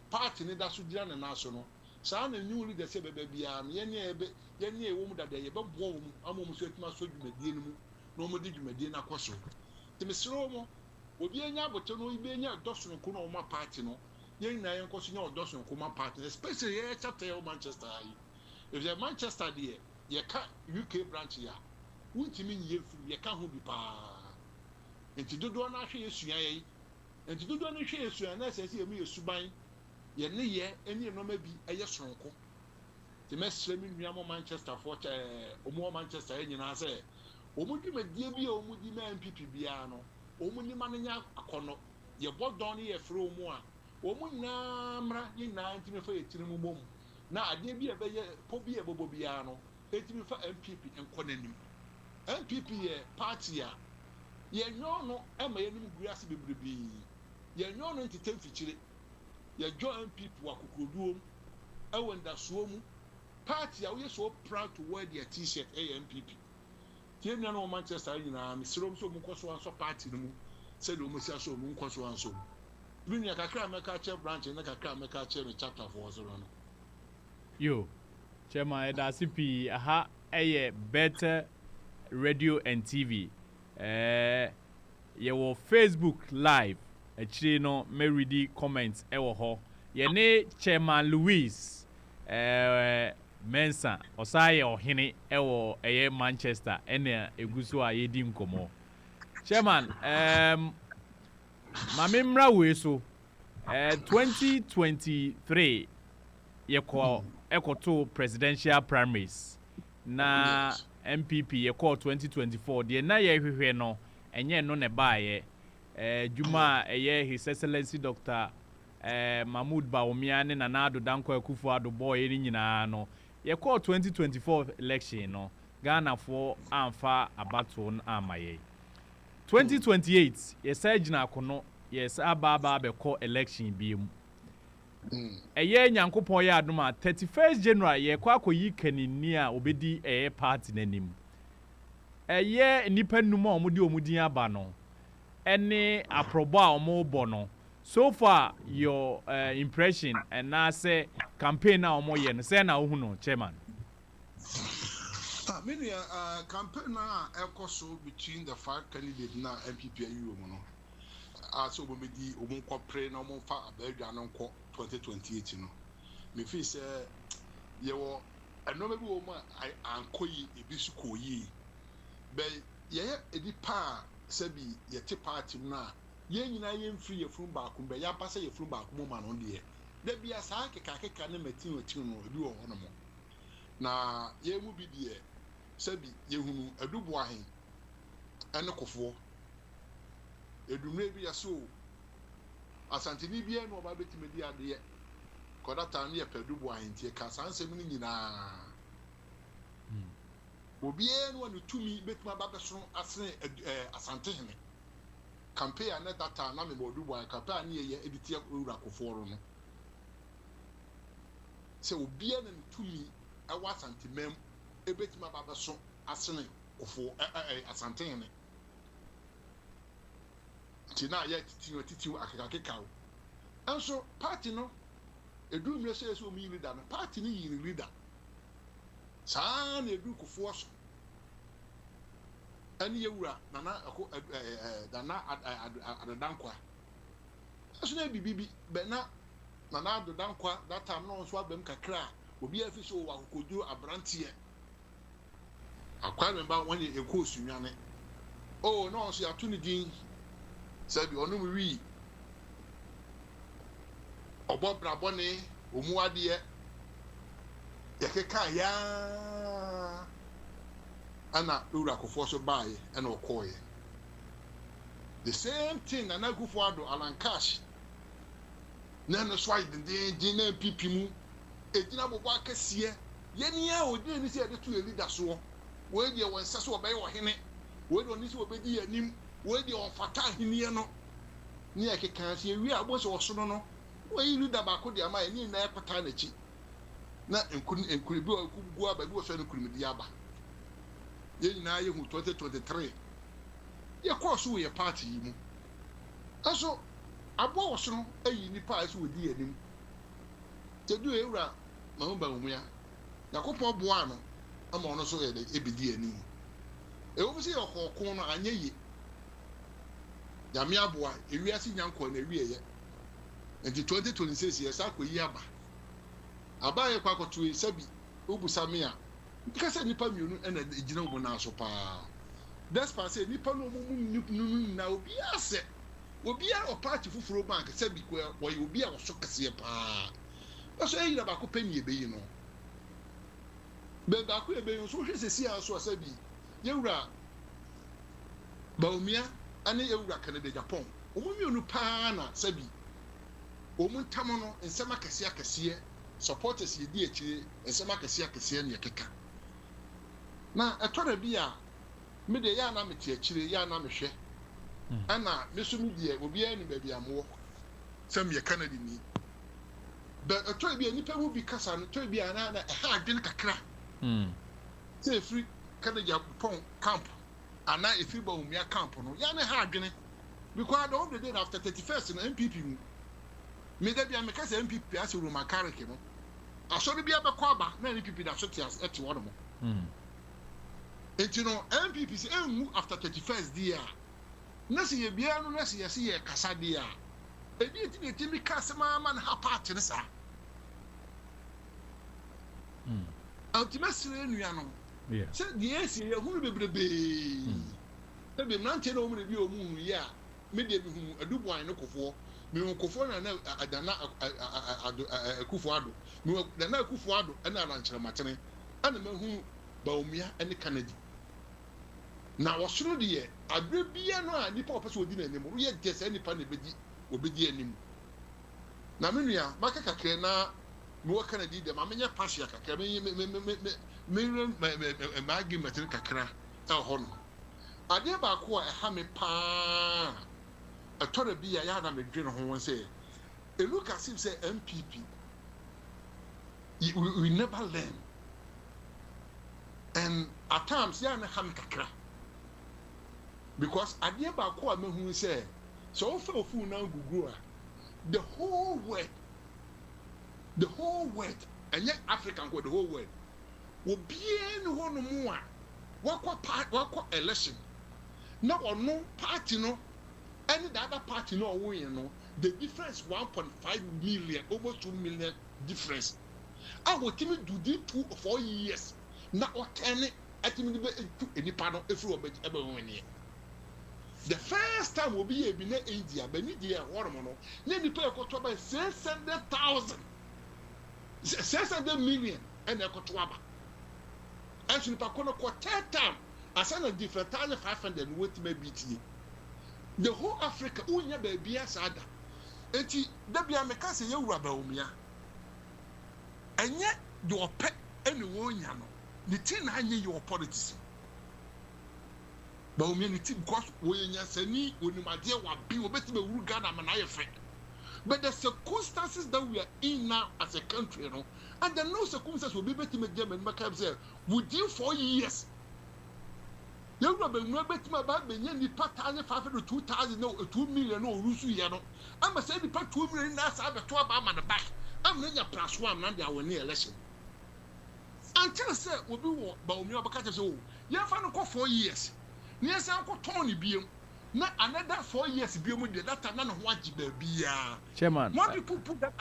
party ne da so dira ne na so no saa na new leadership bebe bia no ye ne ewo mu dada ye be boa wo mu amom so atuma so dwumadie no mu na omo di dwumadie na koso te me sero mo obi anya abote no ibe anya dosun ko na o ma party no ye na ye nkoso nya odosun ko ma party especially ye chapter ye Manchester yi if the Manchester there ye ka UK branch ya untimi nye furu ye ka ho bi pa enti dodo na hwe yesua ye enti dodo na hwe yesua na sese ye mu yesuban ye ne ye eni no ma bi eye sonko te mesre mi nua mo Manchester for omo Manchester ye nyina se omo dwumadie bi omo di ma NPP bia no omo ni ma nya akono ye bodon ye fere omo a omo nyina mra nyina ntimi fa ye tiri mu mom na ade bi e be ye po bi e bobo bia no etimi fa NPP enkonanim NPP ye party a ye nyo no e ma ye nim guase bebrebe ye nyo no ntetem fichire ye jo NPP wa kokoduom e wonda so mu party a we so proud to wear their t-shirt NPP tie nua no Manchester nyina misrom so mu koso anso party no mu se do mu sia so mu koso anso bi nya kakra meka che branch na kakra meka che me chapter 4 no yo chema eda CP aha eye better Radio and TV. Your Facebook Live. Actually, no, me read the comments. Yene Chairman Louis Mensa Osaya or Hene Ewo Manchester ene Egusua Yedim Komo. Chairman, Mamimra Weso 2023 Yeko Eko Presidential Primaries na NPP Yeko 2024 de na ye hwehwe no enye no ne baaye Juma His Excellency Dr. Mahmoud Bawumia ne Nana Danko Akufo-Addo boy ni nyina no ye call 2024 election no Ghana for amfa abato amaye 2028 ye sajina akono yes ababa be call election bi mu eye nyankopon ye adoma 31st January ye kwa akoyi kanini a obedi party nanim eye nipa num a omudi aba no ene aprobo a omo no. So far, your impression and now say campaign now more yen say na uhuno chairman. Many campaign now so between the 5 candidates now NPP you no. So we di omo pray na omo fa abedwa no 2028 no. Me feel say ye wo eno be wo ma ankoyi ebi su koyi. Be ye edi pa sebi ye te party na ye nyina ye mfiri ye furu ba kumbe ya pasa ye furu ba kumo ma no de da bia saa keka ne matin otin no ebi wo hono mo na ye mu bi de sabi ye hunu adubo ahen ene kofo edumre bi yaso asantini bi eno ba betime di ade koda ta ne ye pedubo ahen tie ka sansem ni nyina obi eno no tumi betima ba beso asene asantehene campaign at that time, I'm about to buy a campaign near Editia Uraco no. So, be an to me, I was anti-mem, a bit my baba son, a son of a santane. Tina yet to a cow. And so, party no, a doom says will mean that a party need leader. San a duke of force. Any Yura, Nana, Dana at the Dankwa. As may be, but not Nana the Dankwa, that time no swap them cacra, will be a fish who could do a brantier. I quite remember when you course you yane. Oh, no, she are tuning, said you only read. Or Bob Brabone, or Muadia, Yakeka, ya. Ana Uraco buy and Okoye. The same thing, and I go for Alan Cash. Nana swipe the dinner pipimu, a dinner waka see. Yenia or didn't see the 2 leaders so. Where you want Sasso by or Hene, where on this will be a nim, where you on Fata Hiniano. Near can see we are both or sono. Where you read about Kodia, my near paternity. Not and couldn't go up by go friend could be Yaba. Ye na ye hu 2023 ye course we party mu aso abo wo so no ayi ni pa so wodi anim te du ewura mahomba umua yakopon boa no ama ono so ye de ebedi anim e wo bi se yokokon no anye yi yame aboa ewiase nyanko na ewie ye enti 2026 ye sa ko yi aba ye kwa koto e sabi obusame a because nipa mienu ena ejina wo na so pa despite say nipa no mu na obi ase obi a o party fufuro bank say bi ko wo obi a wo so kase pa so e yira ba ko pani ebe yi no be ba ko ebe yi so hwe sesi a so say bi yewura Bawumia ane yewura Canada Japan omo mienu pa na say bi omo ntamo no nsema kase supporters ye di akire nsema kase ne keka na etore bia me de ya na me tie akire ya na me hwe ana me so me die obi anu ba bia mo sam ye Canada ni but etore bia nipa mu bi kasa no etore bia na ha adwen kakra say free Canada Japan camp ana efi Bawumia camp no ya na ha adwen because the other day after 31st na NPP me de bia me kasa NPP as Roman Kareke no asori bia be kwa ba na NPP da so tia eti wono mo And you know, NPP say, after 31st year, Nasi ye biano, Nasi ye see a Casadia. A dear Timmy Casama man, how part in the sa. Ultimately, Yeah. Said the yes, you will be baby. There be 19 over the view moon, yeah. Maybe a do wine no for. Me won kofo na adana akufuado. Me dana akufuado na ranchera matene. Ana mahu Baumia and Kennedy. Now was through the year. I will be a nipa person who didn't anymore. Yet, guess any panny will be the enemy. Naminia, Macacake na more Kennedy, the Mamma Pasha, Maggie Matin Kakra, a horn. I dare back a hammy pa. A total be a yard and a green home say. A look as if say MPP. We never learn. And at times, they are not having kakra. Because at the end of the who say, so for food now go the whole world, and yet African go the whole world will be any one more. What election? No or no party, no, any other party, no, you know, the difference 1.5 million, over 2 million difference. I will tell you do this 2 or 4 years. Now what 10 at any panel if you ever win here. The first time will be a Benin India, Benidia, Warmono, then the pay got about 600,000, 600 million, and a Kotwaba. Actually, Pacono got 10 times, as a different 500 with me BT. The whole Africa, Unya baby as Ada. And she, Debia Mecassa, you Rabaumia. And yet, your pet and one yano. The 10 your politics. But because when you say, when you dear what be better Uganda and I effect. But the circumstances that we are in now as a country, you know, and the no circumstances will be better make them and Macab say, within 4 years. You will be better about the yen, the part 500 2,000, no 2 million, no Rusu Yano. I'm a say the part 2 million, that's I have a 12 on the back. I'm not your plus one, and they are near election. Until I say, will be what Baumia Bacata, so you have found 4 years. Yes, Uncle Tony Beam. Not another 4 years be with that none of what you be. Chairman, what people put that.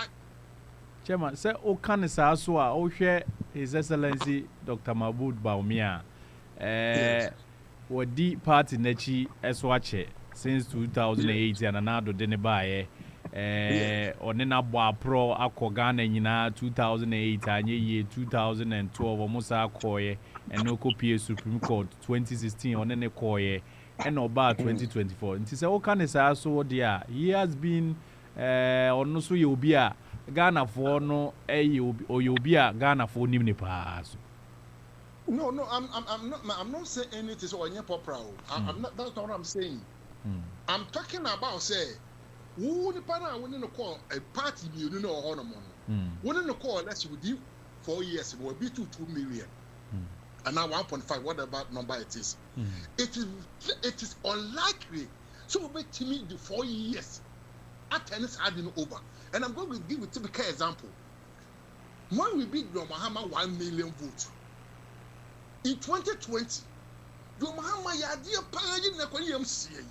Chairman, say, O Canisa Aswa, O share His Excellency Dr. Mahmoud Baumia. What deep party Nechi Eswache since 2008 and another Denebaye. Onena Boa Pro Akogana Yina 2008 and ye 2012 Musa Koye and no copy Supreme Court 2016 on any Koye and Oba 2024. And say, oh, can I so dear? He has been on no so you'll be a Ghana for no or you'll be a Ghana for Nimni Pass. No, I'm not saying anything so on your proud. I'm not, that's not what I'm saying. I'm talking about say. Who the panel wouldn't call a party you know honor wouldn't call less within 4 years it will be 2 million and now 1.5 whatever number it is. It is unlikely. So we'll be to me the 4 years at tennis adding over. And I'm going to give a typical example. When we beat Mahama 1 million votes in 2020, Mahama Yadia Paying Nakoyam CA.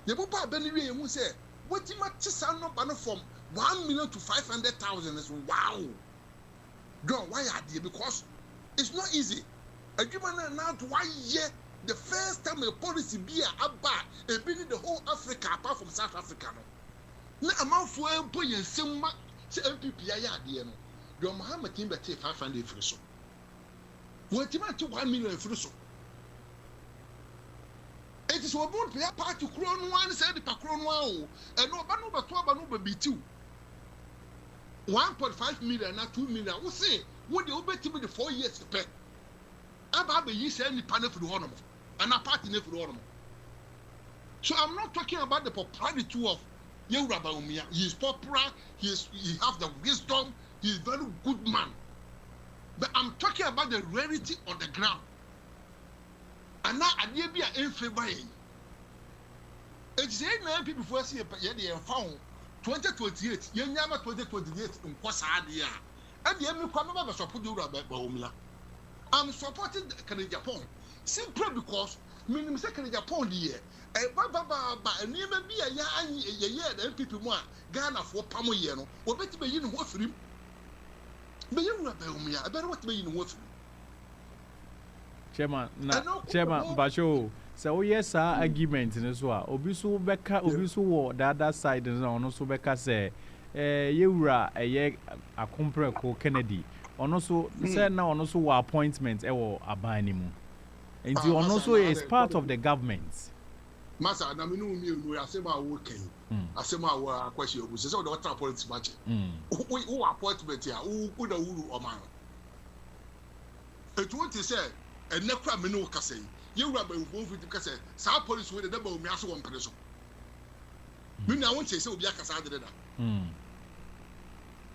The Papa Benny who said, what you might send up from 1 million to 500,000 is wow. Don't why are they? Because it's not easy. A human now to 1 year, the first time a policy be a been in the whole Africa apart from South Africa. No amount for a boy and some MPP. Your Muhammad Timber take 500 for so. What you might to 1 million for so. It is what won't be a part to crown one said the crown wow, and no but 12 be 2. 1.5 million, not 2 million. We'll say, what the obey to be the 4 years to pay. About the years any panel for the ornament, and a party for the ornament. So I'm not talking about the propriety of Yerabamia. He is popular, he has the wisdom, he is a very good man. But I'm talking about the reality on the ground. And now I did be in favor. It's 9 people for us here, but yet they are found 2028, Yama 2028 in Quasadia. And the enemy come over so put you about Baumla. I'm supporting Canada Japan simply because minimum second Japan here. And near be a year, the NPP more Ghana for Pamo Yeno, or better be in what for him. But you rebel me, I better what be in what. Chairman, Basho, so yes, our argument in as well. Obisu Becca, Obisu, the other side, and also Becca say, Yura, a year, a compreko Kennedy. Also, said now, also appointments, or a binding. And you also is part of the government. Master, I mean, we are saying about working. I say my question, which is all the water politics budget. Who appointment here? Who put a woo or man? It what he said, and never menu case. You rabbi who with the case, South police with the double me also one person. Meaning, I won't say so, be a casada. Woman,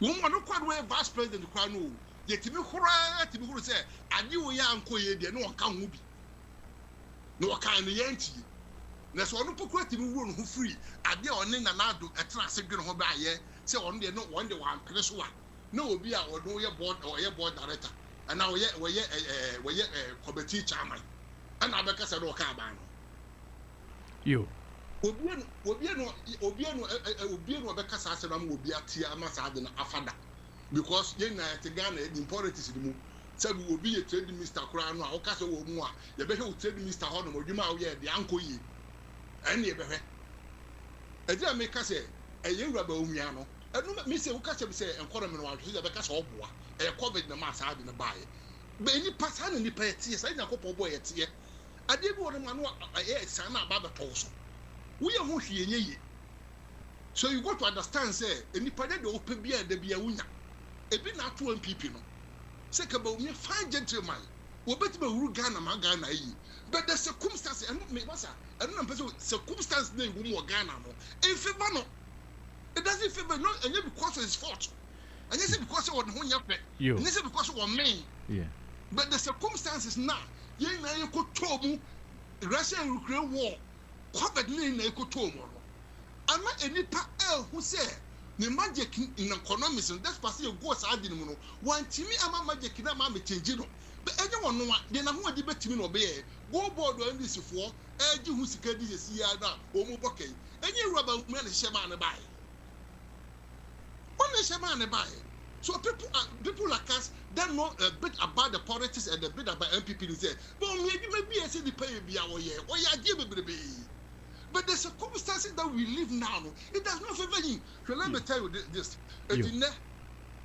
no quite where vice president Kwano, yet to me, who say, I knew a young coy, no one can be. No kind of yanty. Na so no procurative rule who free ade on na na do etra segwe ho ba ye say on dey no one dey one place one no obi a odo ye board or ye board director and now we committee chairman and abeka say do ka ba no you obi no abeka say say na mo obi atia ama sa de na afada because ye na te Ghana in politics di mu say obi ye trade minister kura no a o ka say wo mu a ye be he trade minister ho no modwuma a wo ye de anko yi and ye behe. A dear make us say a young rabbi umiano. I don't miss a Ukacha say and Coraman was a Becas or boy, a COVID the mass out in the buy. But any pass hand in the pay tears, I know a boy at here. I did want a man, a son about the torso. We are who ye. So you got to understand, say, any parade open beer, there be a winner. A bit not 2 people. Say about me, 5 gentlemen. We better be Rugana Magana. But the circumstances, and make what's I don't know, circumstances they will Ghana. In favor, no, it doesn't favor no, and because it's fault. And this is because of what you, and this is because of what me. Yeah. But the circumstances now, you could tell me Russia and Ukraine war, covered me, they could tell me. I'm not any part who say, the magic in economics, and that's possible goes I didn't know. One Timmy, I'm a magic in a mammy changing. But anyone know what, then I'm going to debate me obey. Go board on this for, and you who secure this year now, or Muboke, and you rubber man is shaman buy. One is shaman buy. So people like us don't know a bit about the politics and a bit about NPP. They say, well, maybe I say the pay be our year, or you give me baby. But the circumstances that we live now, it does not favor you. So let me tell you this.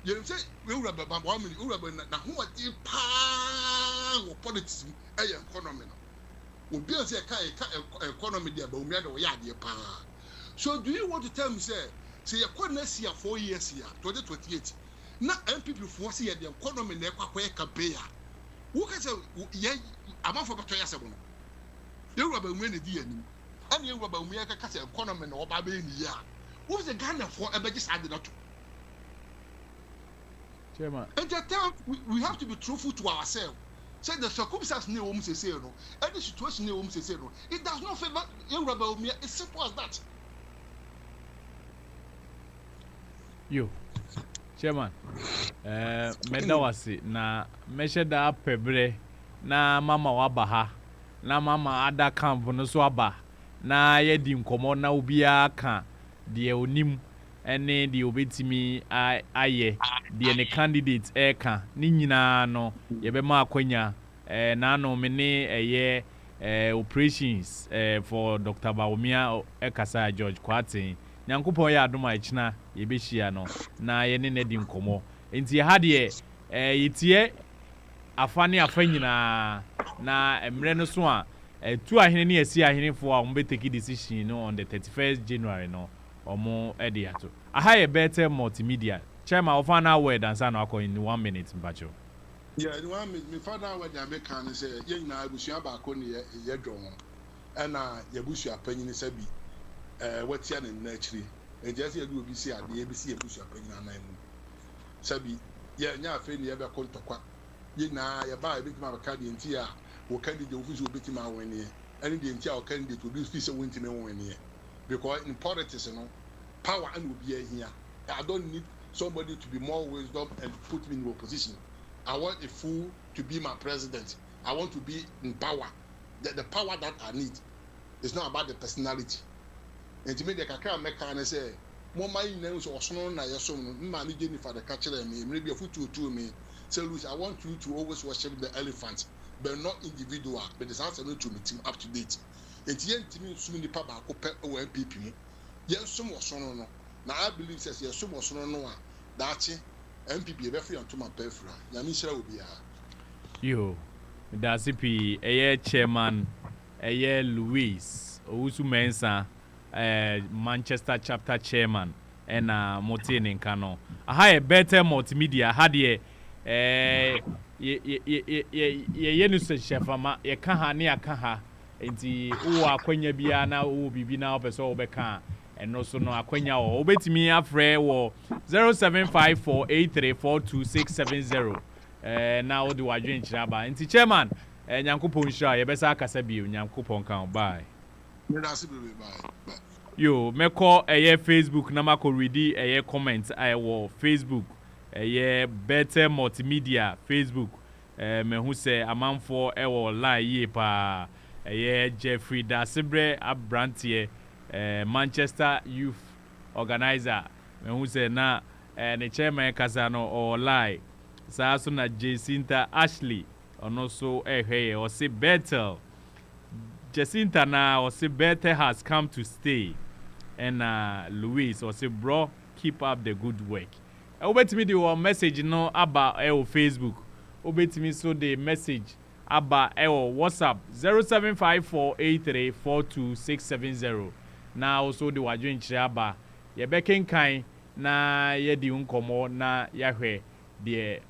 You know, say, we will have 1 minute, we will have now who are the power of politics and economy. We build a economy there, but we are the power. So, do you want to tell me, say, you couldn't see 4 years here, 2028? Now, NPP force here the economy in the campaign. Who can say, yeah, I'm off for a toy. You will have many DNA, and you will have made a economy or Baby in the year. Who's the Ghana for a budget added up to? And that time we have to be truthful to ourselves. Say the circumstances near home say no, any situation near home say no. It does not favor young rebel me. It's simple as that. You, Chairman, medawasi na measure da pebre na mama wabaha na mama ada camp no so aba na yedi nkomo na obia ka de onim ene de obetimi aye de ne candidate eka ni nyina no ye be ma akwanya na no me ne operations for Dr. Bawumia Ekasa George Kwatin nyankopon ya adoma ichina ye be hia no na ye ne di nkomo enti ha de yitie afane afanyina na emre no so a tu ahene ne asi ahene fo a mbe take decision no on the 31st January no omo ediato aha ye Bethel Multimedia chairman of an hour dance na akọ in 1 minute mbacho. Yeah, in 1 minute me father when they make can say ye na abusua ba ko ne ye dwon na ye busua panyin se bi watia ne na akiri e je se ye obi si ade ye bi si ye busua panyin anan mu sabi ye nya afa ne ye be ko ntokwa ye na ye ba e bi ma ka de nti a wo candidate ofisu obeti ma won ne ani de nti a wo candidate obi fi se won ti me won ne because in politics you know power and will be here. I don't need somebody to be more wisdom and put me in your position. I want a fool to be my president. I want to be in power. The power that I need is not about the personality. And to me, the kakra meka say, "Mama, you know, so osono na yesom no, ma me Jennifer the catcher me, maybe a foot to me. Say, Luis, I want you to always worship the elephant, but not individual. But the answer no to me team up to date. And yen to me, so many papa ko pe o NPP. Yes, some osono no. Now I believe says yes, some osono no. That's NPP be free on to my perfra. Yami share will be Yo, that's a chairman, a Luis, Owusu Mensa, Manchester chapter chairman, and Motin in Kano. I had a Bethel Multimedia, had ye chefama, ye kaha near kaha, and the Aquenya Biana, Bibina, Peso Becan, and also no Aquenya or obey me afre or 0754834267. Now do I drink Jabba? And chairman, and Yankupon Shah, you best Akasabi, Yankupon count by. Yo, me call a Facebook, Namako ready a comment. I will Facebook, a Bethel Multimedia, Facebook, me who say a man for a lie ye pa, a Jeffrey Dasibre, a Brantier, Manchester Youth Organizer, me who say na, and a chairman Casano or lie. Saso na Jacinta Ashley ono so hey or say Bethel Jacinta na or say Bethel has come to stay and Louis or say bro keep up the good work. Obet me the message no about Facebook. Obet me so the message about WhatsApp 0754834267. Now also the wajun chaba ye beken kan na ye di unkomo na yahwe de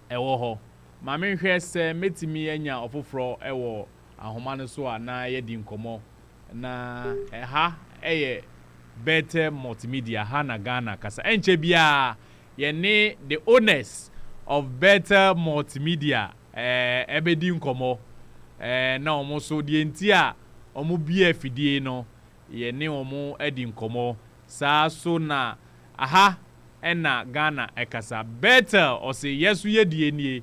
ewo ho mame hwe se metimi anya ofoforo ewo ahoma no so na ye di nkomo na ha eye Bethel Multimedia ha na Ghana kasa enche bia ye ne the owners of Bethel Multimedia ebedi nkomo na omo so die nti a omo bia fidie no ye ne omo edi nkomo sa so na aha ena Ghana ekasa Bethel or say yesu ye die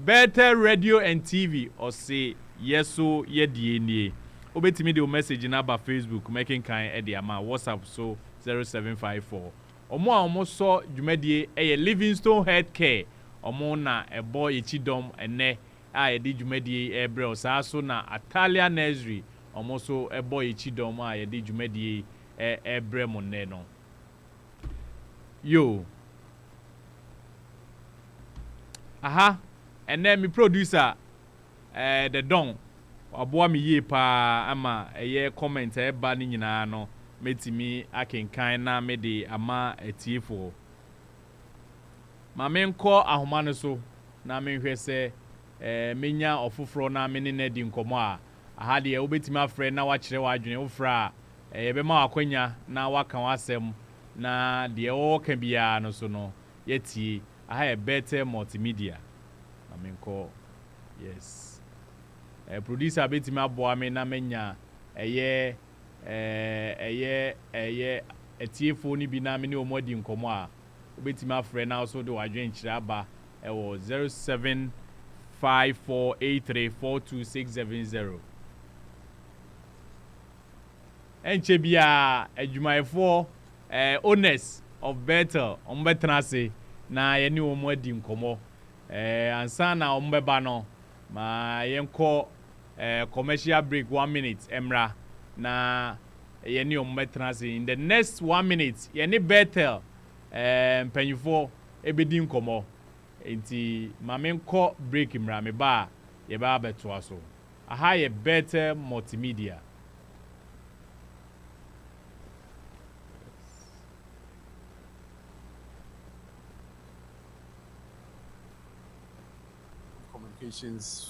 Bethel Radio and TV or say yesu ye die obetimi the message na ba Facebook making kind e dia ma WhatsApp so 0754 omo so dwumadie e Livingstone Healthcare omo na ebo echidom ene a ye di dwumadie e bre o sa so na Atalia Nursery omo so ebo echidom a ye di dwumadie e bre mo ne no. Yo. Aha. And then me producer the Don aboa me ye pa ama eye comment e ba ni nyina no metimi akenkan na me de ama etiefo. Ma me nko ahoma no so na me hwe se menya ofoforo na me ne di nkomo a aha de obetimi afre na wa kire wa adwene ofra be ma akwanya na waka wasem na de o ka bia no so no yeti aha e Bethel Multimedia amenko yes producer betimi aboa me na menya eye etiefo ni bi na me ne omodi nkomo a obetimi afre na so de wadwen kire aba e wo 0754834267 enche bia adwumayefo owners of Bethel ombetrase na ye ni omo adi nkomo ansa na ombeba no ma yenko commercial break 1 minute emra na ye ni ombetrase in the next 1 minute ye ni Bethel mpanyifo ebedi nkomo enti ma menko break emra me ba ye ba beto aso aha ye Bethel Multimedia.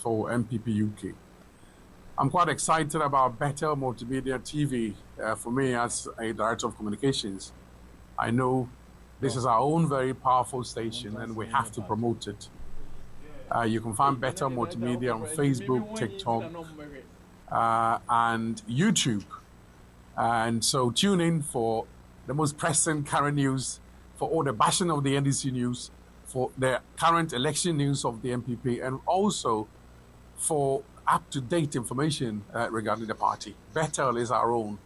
For NPP UK. I'm quite excited about Bethel Multimedia TV. For me, as a director of communications, I know this is our own very powerful station and we have to promote it. You can find Bethel Multimedia on Facebook, TikTok, and YouTube. And so tune in for the most pressing current news, for all the bashing of the NDC news, for the current election news of the NPP and also for up-to-date information regarding the party. Bethel is our own,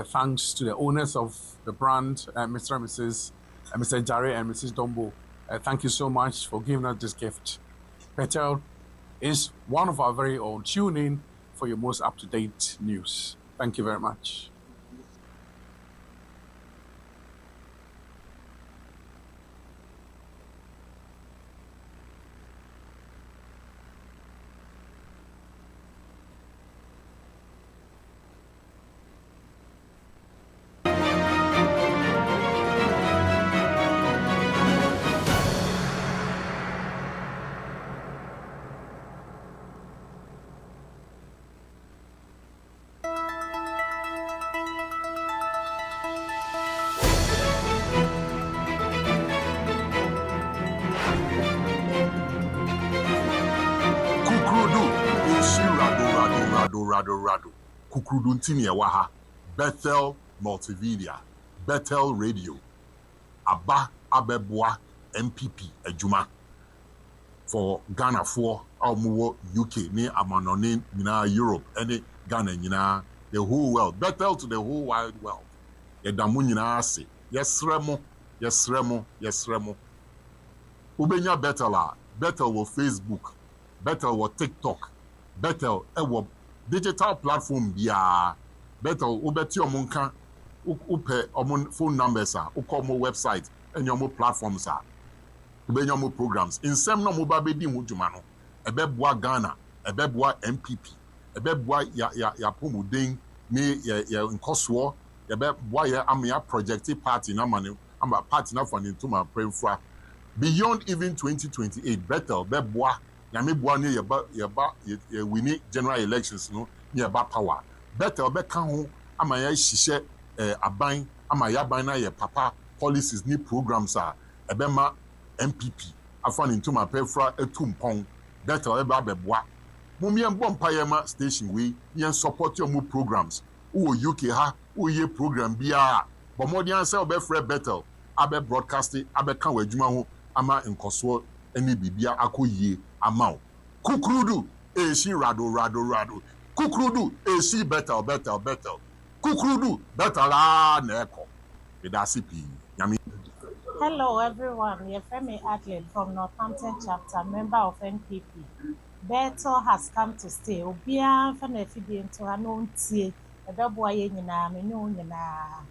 thanks to the owners of the brand, Mr. and Mr. Jare and Mrs. Dombo. Thank you so much for giving us this gift. Bethel is one of our very own. Tune in for your most up-to-date news. Thank you very much. Rado. Kukrudu ntini ewaha. Bethel Multimedia. Bethel Radio. Aba abeboa NPP ejuma. For Ghana for Almuwo UK ni amanone nina Europe any Ghana nina the whole world. Bethel to the whole wide world. Yedamu nina ase. Yesremo. Ubenya Bethel wo Facebook. Bethel wo TikTok. Bethel wo digital platform biya. Bethel ubeti omunka upe omun phone numbers uko mo website and your platforms ubenya mo programs insem no mo babedi ho dwuma no ebeboa Ghana ebeboa NPP ebeboa ya pomuden ni ya nkoso ebeboa ya amia project party na mane amba party na for ntuma premfra beyond even 2028 Bethel beboa na meboa ne ya win general elections no near power Bethel be kan ho ama ya hihye aban ama ya ban na ye papa policies ni programs ebema NPP afan ntuma pefra etumpon Bethel eba beboa mumien bompayema station we yen support your programs wo UK ha wo ye program bia bomodian say obefre Bethel abe broadcasting abe kan wadwuma ho ama nkoso eni bibia akoyie ama kukrudu eshi rado kukrudu eshi Bethel kukrudu Bethel na eko bedasipi nyami. Hello everyone, Yefemi Adlin from Northampton chapter, member of NPP. Bethel has come to stay. Obia fana fidi into anon tie. Ebeboa ye nyina me no nyina.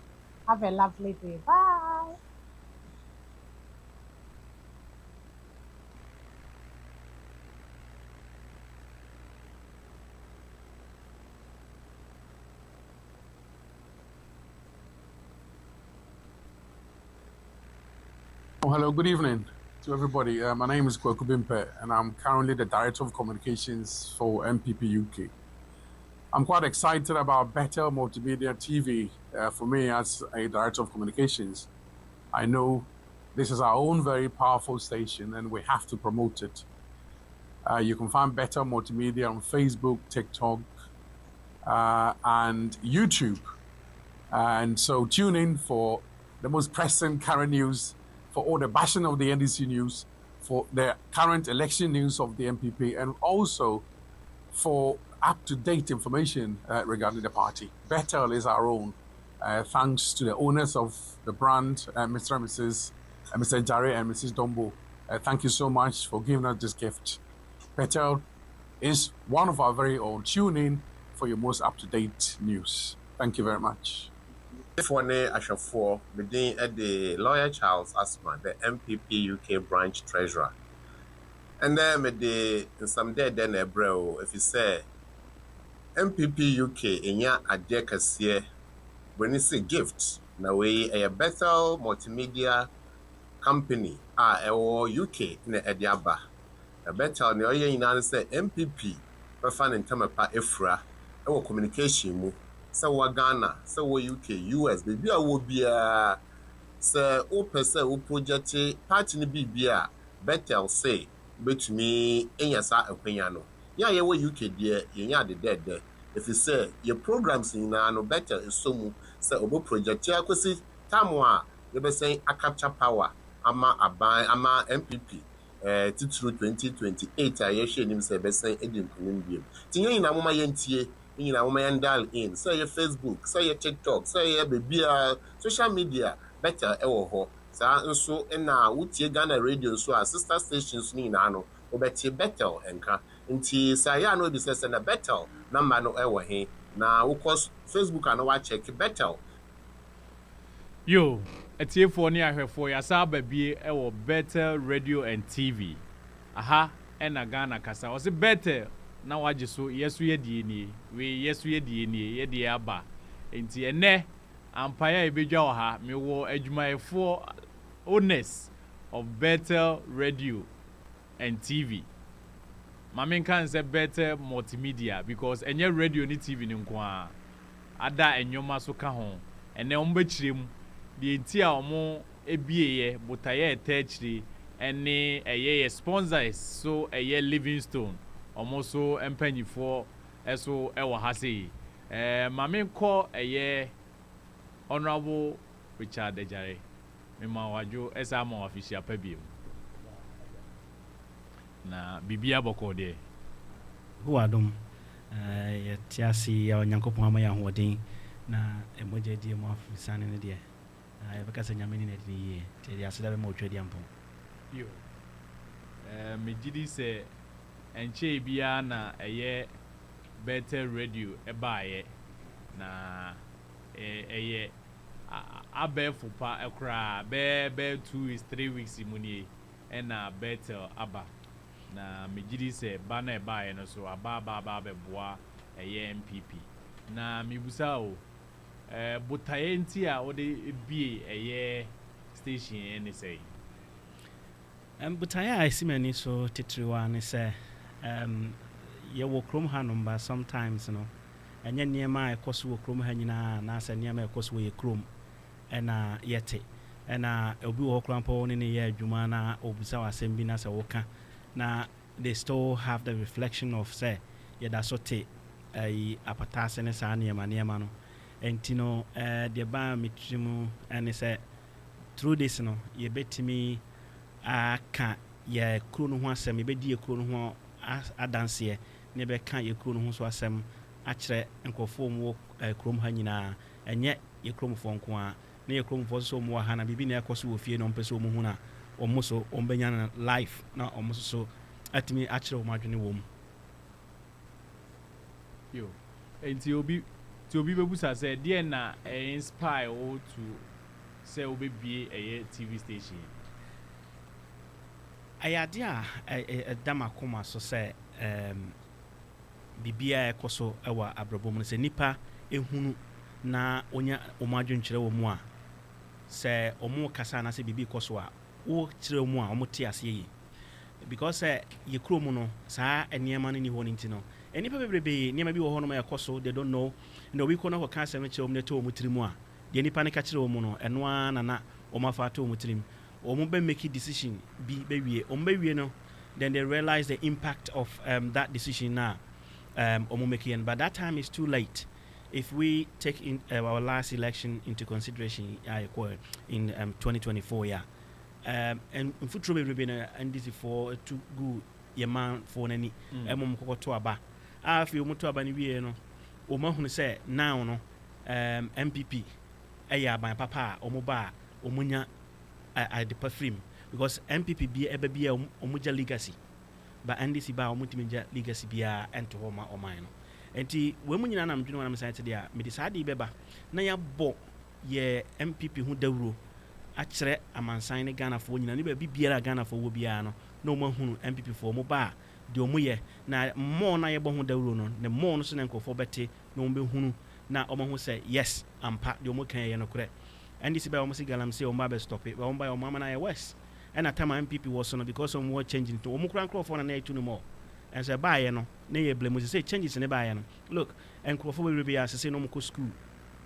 Have a lovely day. Bye. Oh, hello, good evening to everybody. My name is Kweku Bimpe, and I'm currently the Director of Communications for NPP UK. I'm quite excited about Bethel Multimedia TV. For me, as a Director of Communications, I know this is our own very powerful station, and we have to promote it. You can find Bethel Multimedia on Facebook, TikTok, and YouTube. And so tune in for the most pressing current news, for all the bashing of the NDC news, for the current election news of the NPP, and also for up-to-date information regarding the party. Bethel is our own, thanks to the owners of the brand, Mr. and Mr. Jare and Mrs. Dombo. Thank you so much for giving us this gift. Bethel is one of our very own. Tune in for your most up-to-date news. Thank you very much. If one Ashafo, within the lawyer Charles Asma, the NPP UK branch treasurer. And then with the some day then a bro, if you say NPP UK in ya adekasiye, when you say gift, now we a Bethel Multimedia company or UK in the Ediaba. A Bethel the oye in say NPP, refan in Tamapa Efra, our communication move. So Ghana, so UK, US, baby, I will be a say, oh, person who project party in BBA, Bethel say, but me, in your side opinion. Yeah, you UK, dear, you're the dead there. If you say your programs in no better is so, say, over project, I could see Tamwa, you be saying, I capture power, ama aban ama MPP titiri 2028 a yɛhwɛ anim sɛ ɛbɛsan adi nkonim biom. Nti yɛn nyinaa moma yɛntie, yɛn nyinaa moma yɛn dial in, sɛ ɛyɛ Facebook, sɛ ɛyɛ TikTok, sɛ ɛyɛ baabi social media Bethel ɛwɔ hɔ. Saa nso na wotie Ghana radio nso a sister stations no nyinaa no wobɛtie Bethel nka. Nti sɛ yɛ a na obi sɛ na Bethel number no ɛwɔ he, na wokɔ Facebook a na wacheck Bethel. Yo, atiefoɔ ne ahwɛfoɔ yɛasa aba bie ɛwɔ Bethel Radio and TV. Aha, ɛna Ghana kasa. Ɔse Bethel na wagye so yesu yɛdie nie. We yesu yɛdie nie, yɛdie aba. Enti ɛnɛ ampaya ebedwa wɔ ha, mewɔ adwumayɛfoɔ owners of Bethel Radio and TV. Mame kan sɛ Bethel Multimedia because ɛnyɛ radio ni TV ni nko a. Ada enyoma so ka ho. Ɛnɛ ɔmbɛkyerɛ mu the entire omo ebieye botaye etechiri ene eye sponsors so eye Livingstone omo so empanyifo eso ewo ha sei mame ko eye Honorable Richard Ejare mema wajo esa ma official pabiem na bibia boko de ho adom ye tiasi ya Onyankopon ama ya hoden na emoje die mo afisane ne de because nyameni na di te dia seda be mo twadi ampo yo me gidi se enche bia na eye Bethel Radio ebaaye na eye abefu pa ekra be 2 weeks 3 weeks imuni na Bethel aba na me gidi se ba na ebaaye no so aba be boa eye NPP na mibusa o botaye nti a ode bie eye station any say botaye I see many so titiriwa ne say ye wo krom ha number sometimes no enye niema ekoso wo krom ha nyina na asa niema ekoso wo ye krom ena yete ena obi wo krampo ne ye adwuma na obusa wasem bi na se woka na they still have the reflection of say ye da so te apatase ne sa niema no entino the ba mitrimu and say through this no ye betimi aka ye kro no ho asem ye bedi ye kro no ho adanse ne be ka ye kro no ho so asem a kire nkofo mu krom ha nyina enye ye krom fo nko a ne ye krom fo so mu ha na bibi na ekoso wo fie no mpese mu hu na omo so ombenya na life na omo so atimi a kire wo madwene wo mu yo enti obi bebusa say there na inspire o to say obebie a TV station ayade a dama koma so say bibia ekoso ewa abrabom no say nipa ehunu na onya omadwenkyere wo mu a say omo kasa na say bibi koso a wo kyere mu a omo te ase yi because ye kromu no saa eniema no ni ho nti no enipa bebrebe niema bi wo ho no ma ekoso they don't know na obi kono ko kansa me kyerɛ omne to omutirimu a de nipa ne ka kyerɛ omu no eno na omafa to omutirim omu be make decision bi be wie omu be wie no then they realize the impact of that decision na omu making but that time is too late if we take in our last election into consideration in 2024 yeah and futuro bebrebe na ndc for to go yeman for nani emom kokoto aba afi omuto aba ni wie no omahunu say now no MPP eya ban papa omuba omunya the perfume because MPP be ebe bia omuja legacy but NDC ba omutiminja legacy bia ento homa oman no enti we munyina na mdwene wana msante dia me decide beba na ya bo ye MPP hu dawuro a kyerɛ amansan ne Ghana fo nyina ne ba bibiara Ghana fo wo bia no na omahunu MPP fo mo ba de omoye na mo na ye bo ho dawuro no ne mo no so ne nkofo bete na ombehunu na omohu say yes ampa de omo kan ye no korɛ NDC ba omo si galam say omo ba stop it ba omo ba omo ama na ye west and at time MPP was so no because omo was changing to omo kran crofo na etu no more and say ba ye no na ye blame say changes ne ba ye no look nkofo we be as say no mo ko school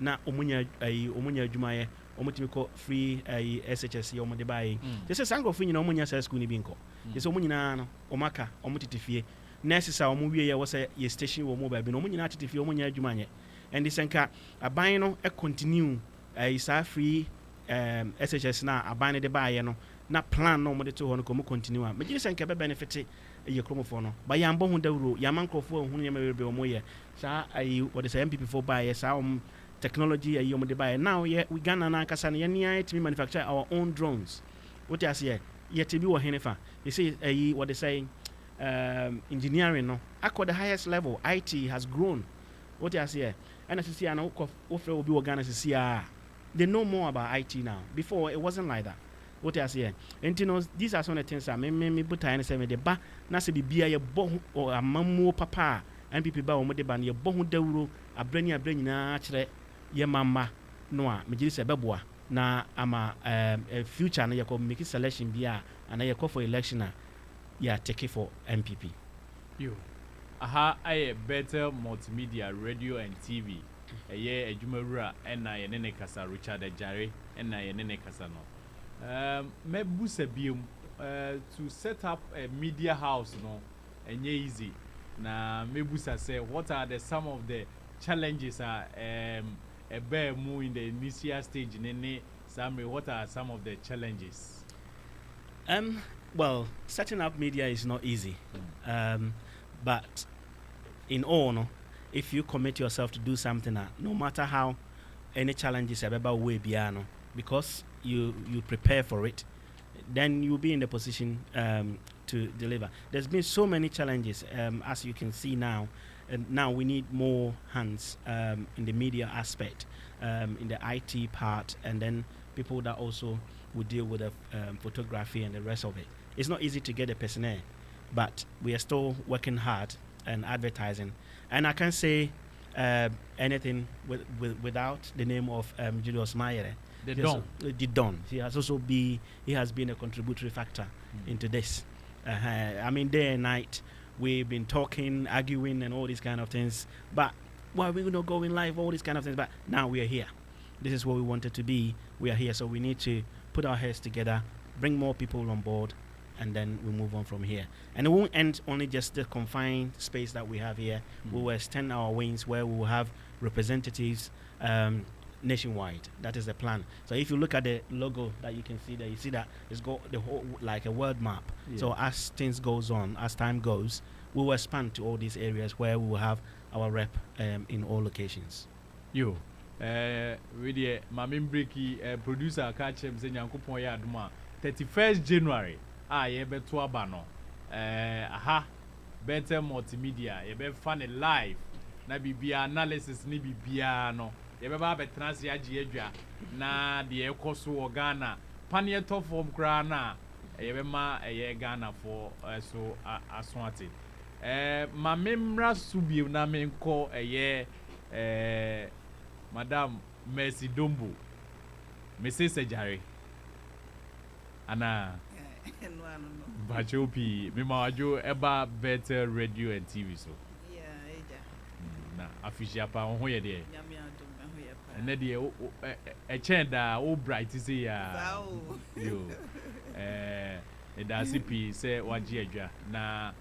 na omunya adwuma ye omutimi ko free SHS ye omode bae they say sangrofo nyina omunya sa school ni bi nko they say omunyina no omaka omutetifie nurses sa omuwie ye wo say ye station wo mo ba bi no omunyina tetifie omunya adwuma ye and this enka aban no e continue sa free SHS na aban ne de bae no na plan no mo de to ho no ko mo continue a megye se nka be benefit ye kromofo no ba ya mbɔ ho dawuro ya mankrofo hu ne mebebe o mo ye sa ayi what is MPP for buy sa technology ayi o mo de buy now we Ghana na kasa ne nia to manufacture our own drones what you say ye te bi wo henefa you see ayi what they say engineering no akọ the highest level IT has grown what you say and as you see ana ofre obi wo Ghana see they know more about IT now before it wasn't like that what you say and you know these are some of the things that me buta and say me de ba na se bibia ye bo or amamu papa NPP ba o mo de ba ye bo ho dawuro abrani nyina kire ye mama no a me giri se beboa na ama future na ye ko make selection bia and ye call for election a ya take for MPP yo aha aye Bethel Multimedia Radio and TV eye adwumawura na ye ne kasa Richard Ajare na ye ne kasa no mebusa biom to set up a media house no enye easy na mebusa say what are some of the challenges mu in the initial stage nene Sammy, what are some of the challenges? Well, setting up media is not easy. But in all, no, if you commit yourself to do something, no matter how any challenges about way beyond, because you prepare for it, then you'll be in the position to deliver. There's been so many challenges, as you can see now, and now we need more hands in the media aspect, in the IT part, and then people that also would deal with the photography and the rest of it. It's not easy to get the personnel, but we are still working hard and advertising. And I can't say anything without the name of Julius Mayer. The Don. He has been a contributory factor into this. I mean, day and night, we've been talking, arguing, and all these kind of things. But why are we going to go in live, all these kind of things? But now we are here. This is what we wanted to be. We are here, so we need to put our heads together, bring more people on board, and then we move on from here. And it won't end only just the confined space that we have here. We will extend our wings where we will have representatives nationwide. That is the plan. So if you look at the logo that you can see there, you see that it's got the whole like a world map. Yeah. So as things goes on, as time goes, we will expand to all these areas where we will have our rep in all locations. Yo. Really, my membreki producer catch him saying Yankupon Yaduma 31st January. Ye be to abano. Aha, Bethel Multimedia. Ye be funny live. Na bibia analysis ni bibia no. Ye be ba betransi agye adwa na de ekoso Ghana. Panie top form kra na. Ye be ma ye Ghana for so aswati. Ma memra subi na menko Madam Mercy Dombo, Mrs. Ajare, Anna Bachopi, Mimajo, Eba Bethel Radio and TV. So, yeah, official pound where there. And then a chain that all bright to see ya. You, it does say what Jaja. Now,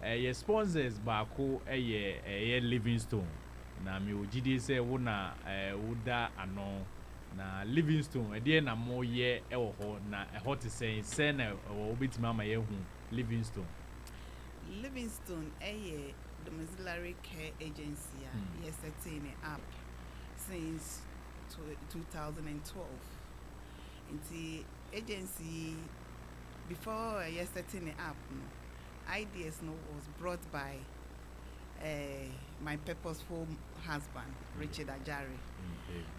your sponsors, Bako, a Livingstone. Na mi ojide se wo na woda ano na Livingstone e na mo ye e wo ho na e hot say na wo betima ama ye hu Livingstone domiciliary care agency yes setting it up since 2012 the agency before yes setting it up ideas was brought by my purposeful husband, Richard Ajare.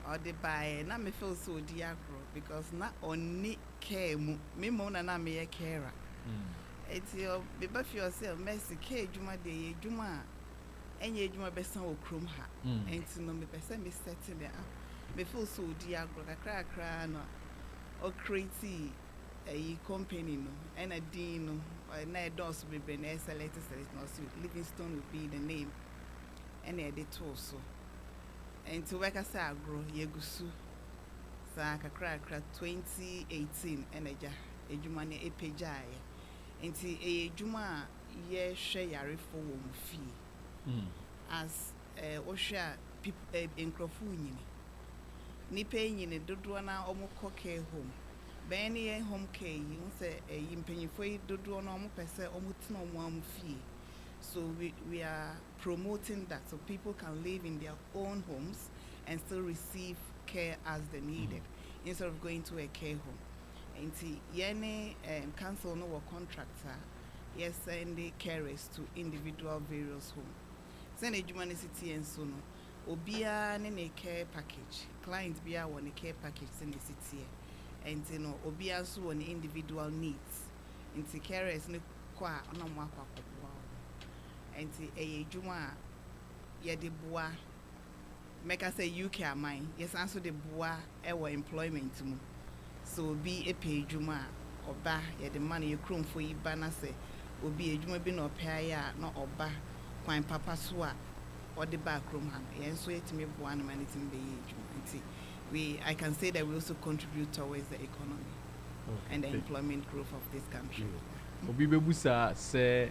Or the by na me feel so diagro because not only care me mona na me carer. It's your baby yourself, Messi K Juma de Juma, and ye Juma Besson or Crum ha. And to know me person me setting it up. Me feel so diagro, a crack or crazy a company no and a dean no or na doors will be an SLT no so Livingstone will be the name and a de so and to work as a grow yegusu sa kakra 2018 and a juma ne epeja and a juma ye share yare for fee as osha people encrofu nyini ni pay nyini dodo na omo koke home Benny home care, you say a impenifoy do no pese omutno one fee. So we are promoting that so people can live in their own homes and still receive care as they need it instead of going to a care home. And yene council no work contractor, yes, send the carers to individual various homes. Send a human city and so no. Obia ne care package. Clients be a one care package in the city. And you know, obia so on individual needs. And the carers ne kwa no more and a juma ye de bois make us say UK are mine. Yes, answer the bois our employment mu. So be a pay juma or ba ye the money you crum for you banner say will be a juma be no pay ya no oba quine papa swa or the back room hand. Yes, so it me one man it in the I can say that we also contribute towards the economy and the employment growth of this country. Obi bebusa say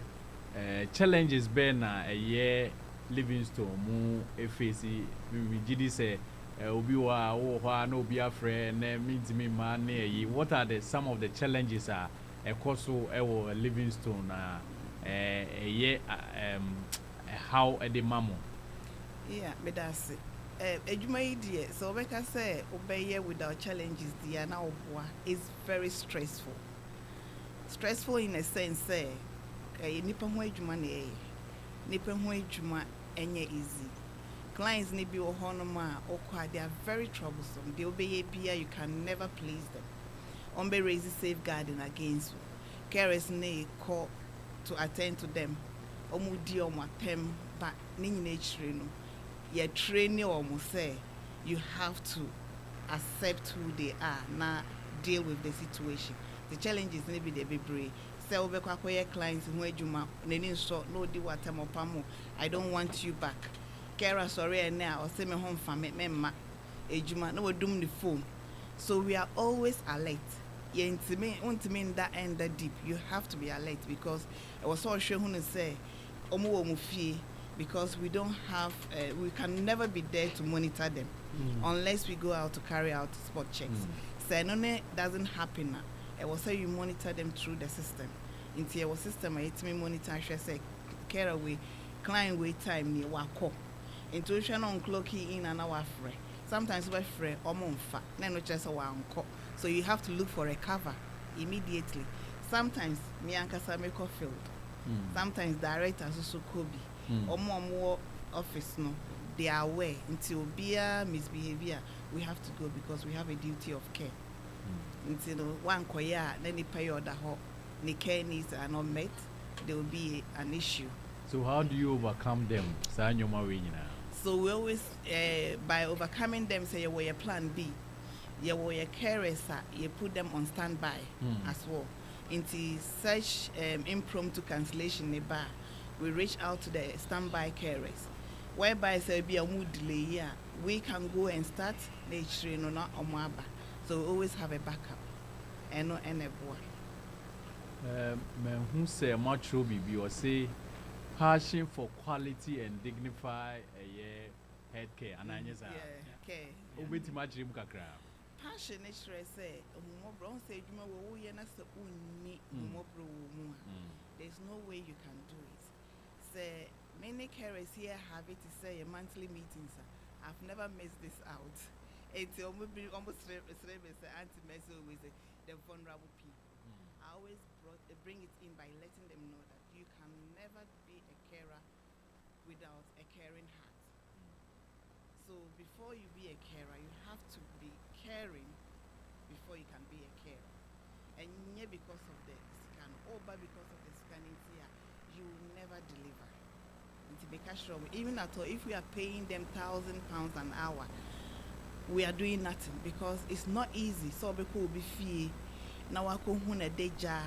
challenges been a year Livingstone mu efesi we gidi say obi wa wo no be afre na means me man na what are the some of the challenges are ekoso ewo Livingstone na year how the mamo yeah but that's ejuma idea so we can say obey without challenges there now is very stressful in a sense say nipa ho adwuma na nipa ho adwuma enye easy clients ne bi wo hono ma okwa they are very troublesome they obey pia you can never please them on be raise safeguarding against carers ne call to attend to them omudi omatem but ni nyina chire no ye training omo say you have to accept who they are na deal with the situation the challenges ne be the bebre clients who ejuma neni so no di watamo pamo I don't want you back kera sorry now or say me home fam memma ejuma no dum the phone so we are always alert ye ntime that end that deep you have to be alert because I was so sure who say omo omo fie because we don't have we can never be there to monitor them unless we go out to carry out spot checks so no doesn't happen now. I will say you monitor them through the system. Into our system, I me monitor. I say care away, client wait time near wako. Intuition on clocking in an hour free. Sometimes we're free or monfa. Then we just a one call. So you have to look for a cover immediately. Sometimes me and Kasameko field. Sometimes directors also could be or more office no. They are aware until beer misbehavior. We have to go because we have a duty of care. Until one koya, then the pay or the hot, the care needs are not met, there will be an issue. So how do you overcome them? So we always by overcoming them say you a plan B. You were a carers, you put them on standby as well. Into such impromptu cancellation bar, we reach out to the standby carers. Whereby say be a mood delay, we can go and start the train or not on Maba. So we always have a backup and no any boy. Who say much will be or say passion for quality and dignified health care and care. Obeti much rim kakra. Passion is say mo bro say juma wo ye na se unni mo bro mu. There's no way you can do it. Say many carers here have it to say a monthly meetings. I've never missed this out. It's almost anti-message with the vulnerable people. I always bring it in by letting them know that you can never be a carer without a caring heart. So before you be a carer, you have to be caring before you can be a carer. And yeah, because of the scan, but because of the scanning here, you will never deliver. Even at all, if we are paying them £1,000 an hour, we are doing nothing because it's not easy. So people will be fee. Now I go home a deja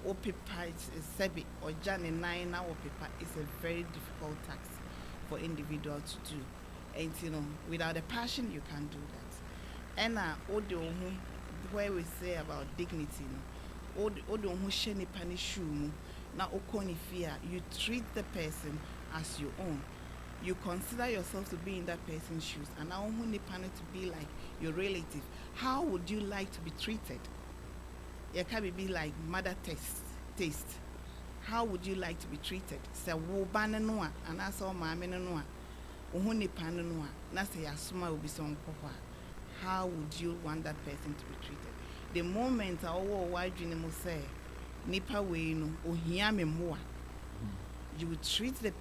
or paper sebi or Jan and 9 hour paper is a very difficult task for individuals to do. And you know, without a passion you can't do that. And where we say about dignity, now you treat the person as your own. You consider yourself to be in that person's shoes and now to be like your relative. How would you like to be treated? can be like mother taste. How would you like to be treated? Say wo ba ne no a ana say o ma me ne no a wo hu nipa ne no a na say asoma obi so nkọ how would you want that person to be treated? The moment I wadwene mo say nipa we no ohia me mo, you would treat the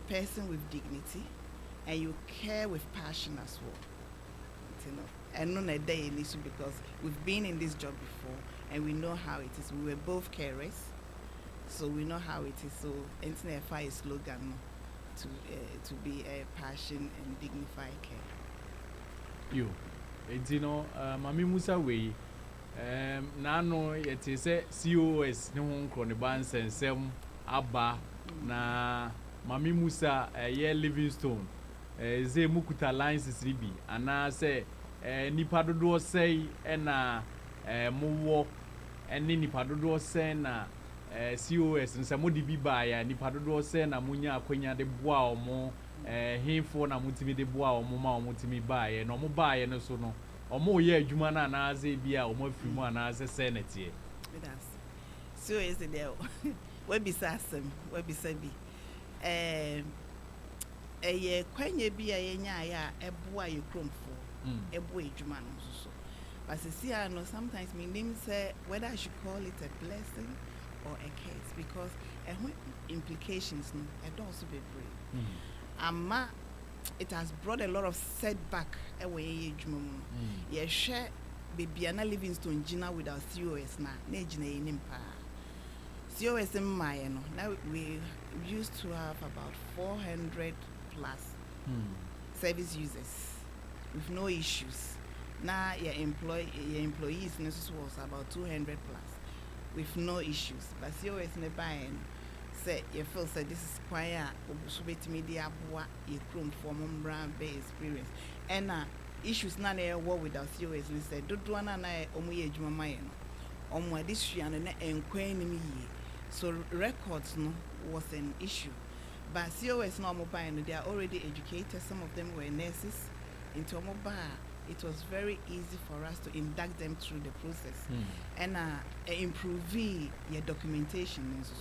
person with dignity, and you care with passion as well. You know, and not a day in issue because we've been in this job before and we know how it is. We were both carers, so we know how it is. So, Internet Fire slogan to be a passion and dignified care. You, you know, Mami Musa we. Nano yeti se COS ne ho nkronibans ensem aba na Mami Musa ye Livingstone ze mukuta lines ribi ana se nipa dodo sei na mowo ene nipa dodo sei na COS nse modi bi ba ya nipa dodo sei na munya akwanya de boa omo hemfo na mutimi de boa omo ma omutimi ba ya no mo ba ya no so no omo ye adwuma na na aze bia omo afimu ana aze senate so is the deal we be sasem we be sabi ye kwanye bia ye nya ya eboa ye kromfo eboa adwuma no so but see I know sometimes me name say whether I should call it a blessing or a curse because implications no I don't also be brave ama it has brought a lot of setback away adwuma mu ye hwe Bibiana Livingstone Gina without COS na Gina in pa. COS in my no. Now we used to have about 400 plus service users with no issues. Now your employees was about 200 plus with no issues. But COS in the buying say you feel say this is quite a media you chrome for brand based experience and issues na na war without COS we said do na na omuye adwuma maye no omo adisua no na enkwan ni yi so records no was an issue but COS no omo buy no they are already educated, some of them were nurses into omo ba it was very easy for us to induct them through the process and improve your documentation and so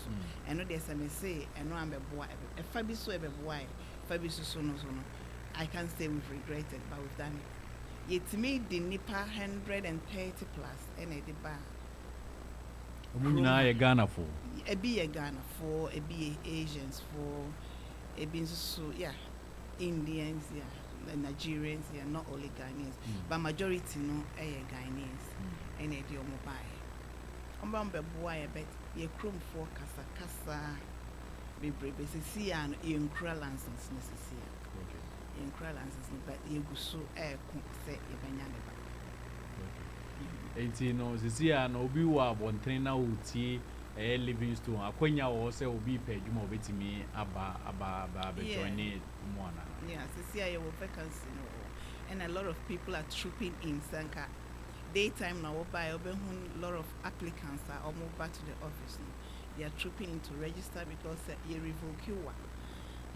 and no there's a say and no am be boy e fa bi so e be boy fa bi so no I can't say we've regretted, but we've done it. Yet made the Nipa 130 plus and a bar. A Ghana for a be a Ghana for a be Asians for a be so Indians, Nigerians, not only Ghanaians, but majority no a Ghanaians and a deal mobile. Boy, I bet ye chrome for Casa be brave, see and in Kralans necessary. In Kralands, but you go so air say Enti no zisia no obi wa bonten na uti Livingstone akwanya wo se obi pa adwuma obetimi aba be join mo ana yeah zisia ye wo vacancy no and a lot of people are trooping in Sanka daytime now by a lot of applicants are almost back to the office now. They are trooping in to register because you revoke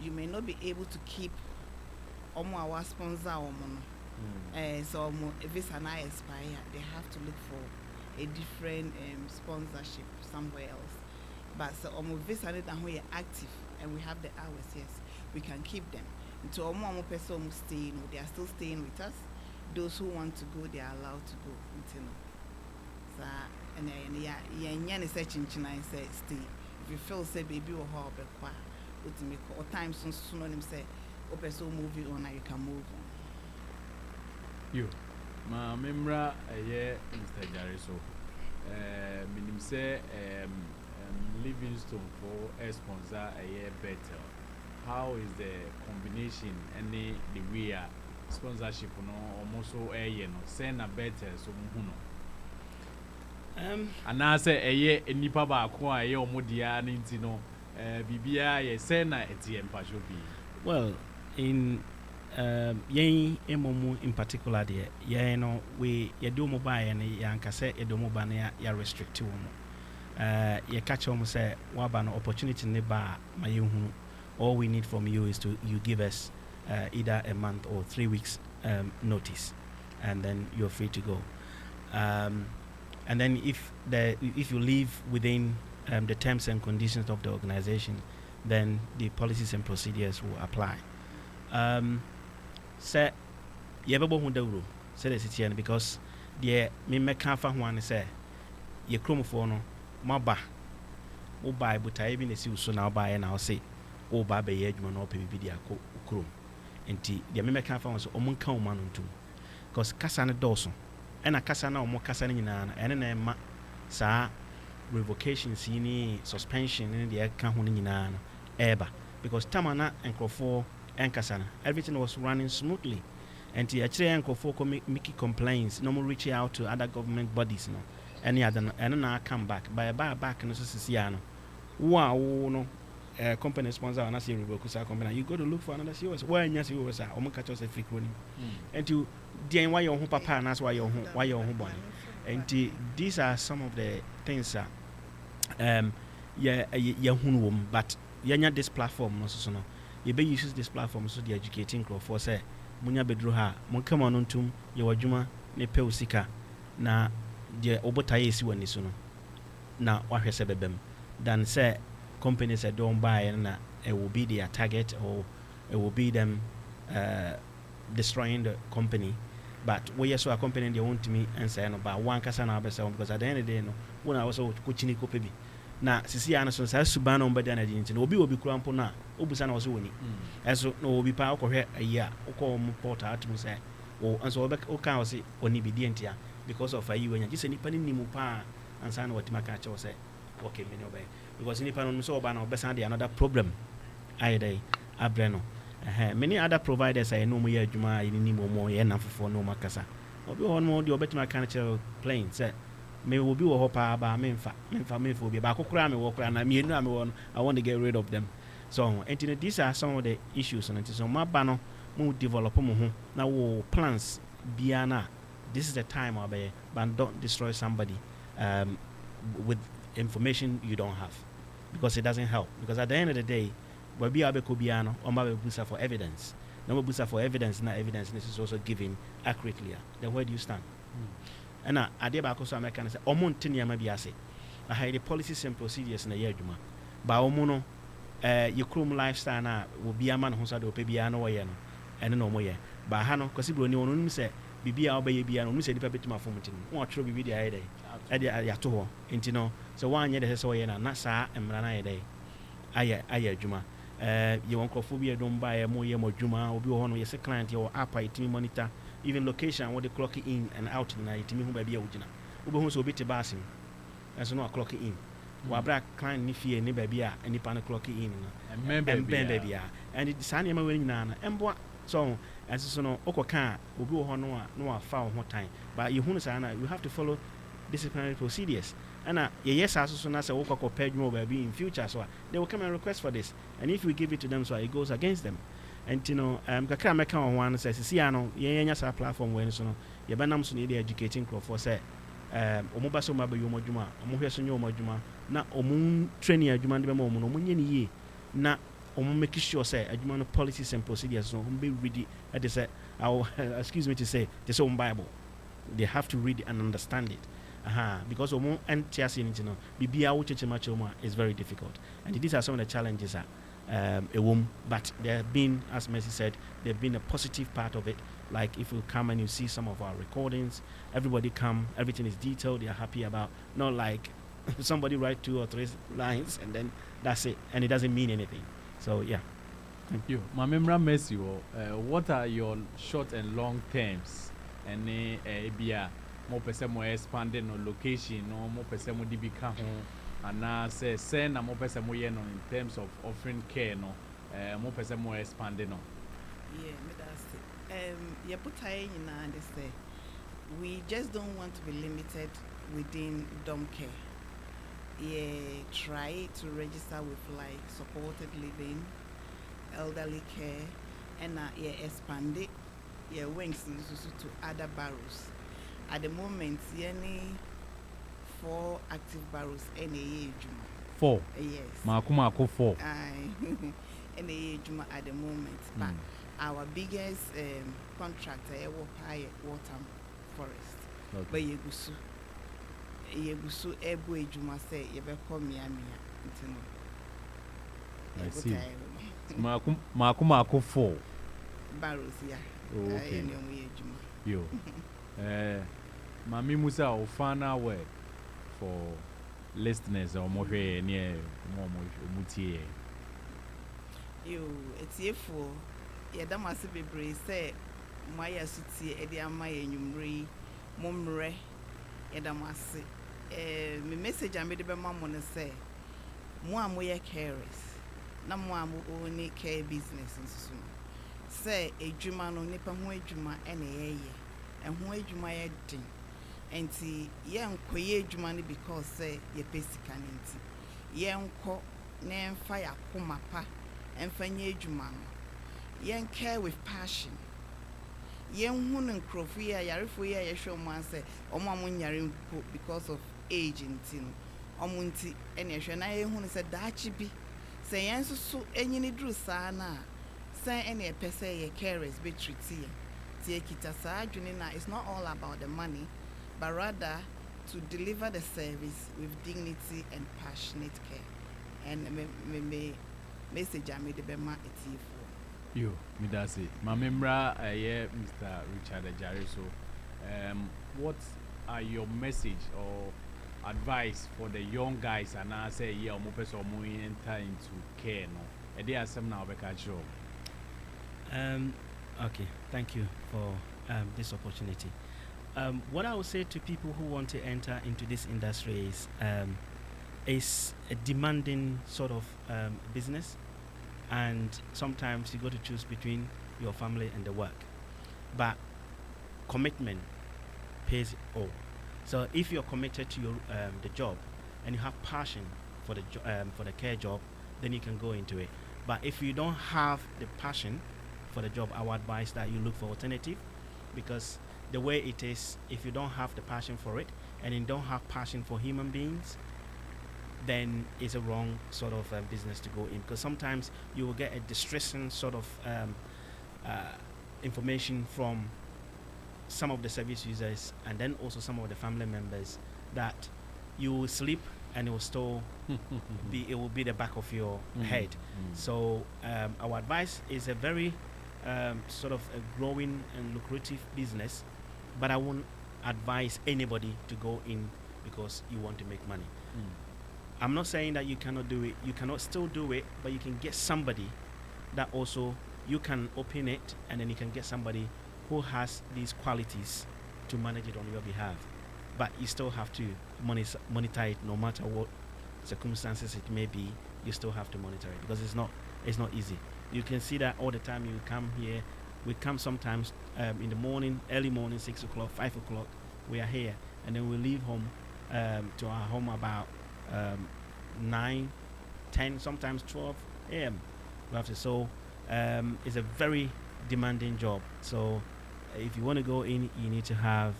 you may not be able to keep our sponsor so if it's an expire they have to look for a different sponsorship somewhere else but so visa that we are active and we have the hours yes we can keep them until person stay they are still staying with us. Those who want to go they are allowed to go until so and yeah searching say stay if you feel say baby or how or time soon say so move on and you can move on. You ma memra Mr. Jare so minim say Livingstone for a sponsor Bethel. How is the combination and the way sponsorship no almost so no send a Bethel so muno and I say nipa ba ko aye omodia nti no bibia ye send na etiem pa shobi. Well, in yen emomu in particular there, yeah, no, we ye do mobile and yankase ye do mobile ya restrict ye catch almost say wabano opportunity ne ba ma yehunu. All we need from you is you give us either a month or 3 weeks notice, and then you're free to go. and then if you live within the terms and conditions of the organization, then the policies and procedures will apply. Say yebebo hu dawro say the city because the me meka fa ho an say ye kromfo no maba wo buy butai bi na si so na buy na o say wo ba be ye adwuma no pe bi dia ko krom enti the me meka fa ho so o mon kan o ma no ntum because kasa ne dawso ena kasa na o mo kasa ne nyina na ene na ma sa revocation ni suspension ni the ka ho ne nyina no eba because tamana enkrofo enkasa na everything was running smoothly and the actually enkrofo ko make complaints no more reach out to other government bodies no any other and na come back by back no so sisia no wow no company sponsor and say revoke sa company you go to look for another COS why nya COS o mo catch us a free crony and you then why your papa and that's why your body and these are some of the things that hunu but yanya this platform no so no you be use this platform so the educating crowd for say munya bedru ha mon come on ntum ye wadwuma ne pe usika na de obotaye si wani so no na wahwe se bebem than say companies that don't buy na it will be their target or it will be them destroying the company but we so a company they want me and say no but one kasa na abesa because at the end of the day no when I was ko chini ko pebi na sisi ana so sa suba no mbada na dinti no obi kura mpo na obusa na so woni eso no obi pa ko hwe ayi ko mo portal atum say o anso obe o kan o say oni bi dinti because of ayi wanya gise nipa ni nimu pa ansa na watima ka che o say okay me no be because nipa no so oba na obesa dey another problem ayi dey abreno many other providers I know mo ye adwuma ayi ni mo ye na fofo no makasa obi ho no dey obetima kan che plain say me will be wo pa ba me be ba kokura me wo kura na me enu am wo I want to get rid of them so and these are some of the issues and so ma ba no mo develop mo ho na wo plans biana this is the time obey but don't destroy somebody with information you don't have because it doesn't help because at the end of the day we be abe ko biano o ma be busa for evidence no mo busa for evidence na evidence is also given accurately then where do you stand and ade ba ko so American say omo ntene ma bi ase I had the policies and procedures na ye adwuma ba omo no ye krom lifestyle na wo bia ma no so do pe bia no wo ye no ene no mo ye ba ha no kwasi bro ni wono nim se bibia obaye bia no nim se dipa betima fom tin wo atro bibi dia ye dey ya to ho enti no so wan ye de se wo ye na saa emra na ye dey aya adwuma ye won krofo bi edom ba ye mo adwuma obi wo no ye se client ye wo app itimi monitor even location what they clock in and out na itimi hu ba bia wugina obi hu so obi te basim and so no clock in wa bra client ni fie ni ba bia ani pa no clock in na and bia and the sane ma we nyina na emboa so and so no okoka obi wo no a fa ho time but you hu sana you have to follow disciplinary procedures and yes so na say wo kokko pay dwuma ba in future so they will come and request for this and if we give it to them so it goes against them and you know kakra meka on one says see ano yenya sa platform we so no ye banam so ne dey educating crowd for say omo ba so ma ba yo modwuma omo hwe so nye omo adwuma na omo training adwuma de be ma omo no nye ne ye na omo make sure say adwuma no policies and procedures so be ready at the say excuse me to say this own bible they have to read and understand it because omo entiasi ni no bibia wo chechema choma is very difficult and these are some of the challenges but there have been, as Mercy said, there have been a positive part of it. Like if you come and you see some of our recordings, everybody come, everything is detailed, they are happy about, not like somebody write 2 or 3 lines and then that's it, and it doesn't mean anything. So yeah. Thank you. Mamemra Mercy, what are your short and long terms? And more person more expanding on location, or more person more DB and now say send a more person more in terms of offering care no more person more expanding no yeah put in and say we just don't want to be limited within dom care try to register with like supported living elderly care and expand it wings to other boroughs at the moment 4 active barrels NAA Juma. 4? Yes. Makumako 4. NAA Juma at the moment. But our biggest contractor, Water Forest. But Yegusu. yegusu ebo ejuma say yebekọ miamia ntino. I see. Maku 4 barrels ya. Okay. Ejuma. Yo. Mami Musa ofana we for listeners or more near more mutie. Yo, etiefo yedamase bebre say maya sutie ede amaye nyumre momre yedamase me message amede be mamo no say mo amoye carers na mo amo oni care business nsusu say edwuma no nipa ho edwuma ene yeye ho edwuma ye din enti ye nkoye edwuma no because say ye pesika nti ye nko na emfa yakoma pa emfa nye edwuma no ye care with passion ye hu no nkrofo ye yarefo ye yehwe mo anse omo amonyare nko because of age nti no omo nti ene ehwe na ye hu no se daachi bi se yen so enyini duru saa na say ene pese ye carers be treaty tie kita saa adwene na it's not all about the money but rather to deliver the service with dignity and passionate care and me message I made the bema etifo. Yo, me that's it. My member, Mr. Richard Ajare. So, what are your message or advice for the young guys? And I say, yeah, I'm person who enter into care. No, they are some now because Okay, thank you for this opportunity. What I would say to people who want to enter into this industry is a demanding sort of business, and sometimes you got to choose between your family and the work, but commitment pays all. So if you're committed to your the job and you have passion for the care job, then you can go into it. But if you don't have the passion for the job, I would advise that you look for alternative, because the way it is, if you don't have the passion for it and you don't have passion for human beings, then it's a wrong sort of business to go in, because sometimes you will get a distressing sort of information from some of the service users and then also some of the family members that you will sleep and it will still it will be the back of your head. So our advice is a very sort of a growing and lucrative business, but I won't advise anybody to go in because you want to make money. I'm not saying that you cannot do it. You cannot still do it, but you can get somebody that also you can open it, and then you can get somebody who has these qualities to manage it on your behalf. But you still have to monitor it, no matter what circumstances it may be. You still have to monitor it, because it's not easy. You can see that all the time you come here. We come sometimes in the morning, early morning, 6 o'clock, 5 o'clock. We are here, and then we leave home to our home about 9, 10, sometimes 12 a.m. So it's a very demanding job. So if you want to go in, you need to have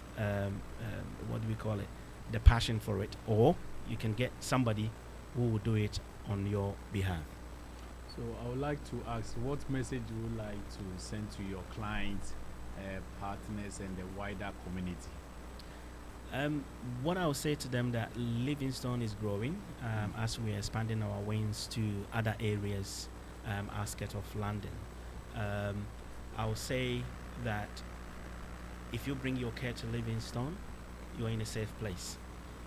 what do we call it, the passion for it, or you can get somebody who will do it on your behalf. So I would like to ask, what message you would like to send to your clients, partners, and the wider community? What I would say to them, that Livingstone is growing as we are expanding our wings to other areas outskirts of London. I would say that if you bring your care to Livingstone, you are in a safe place,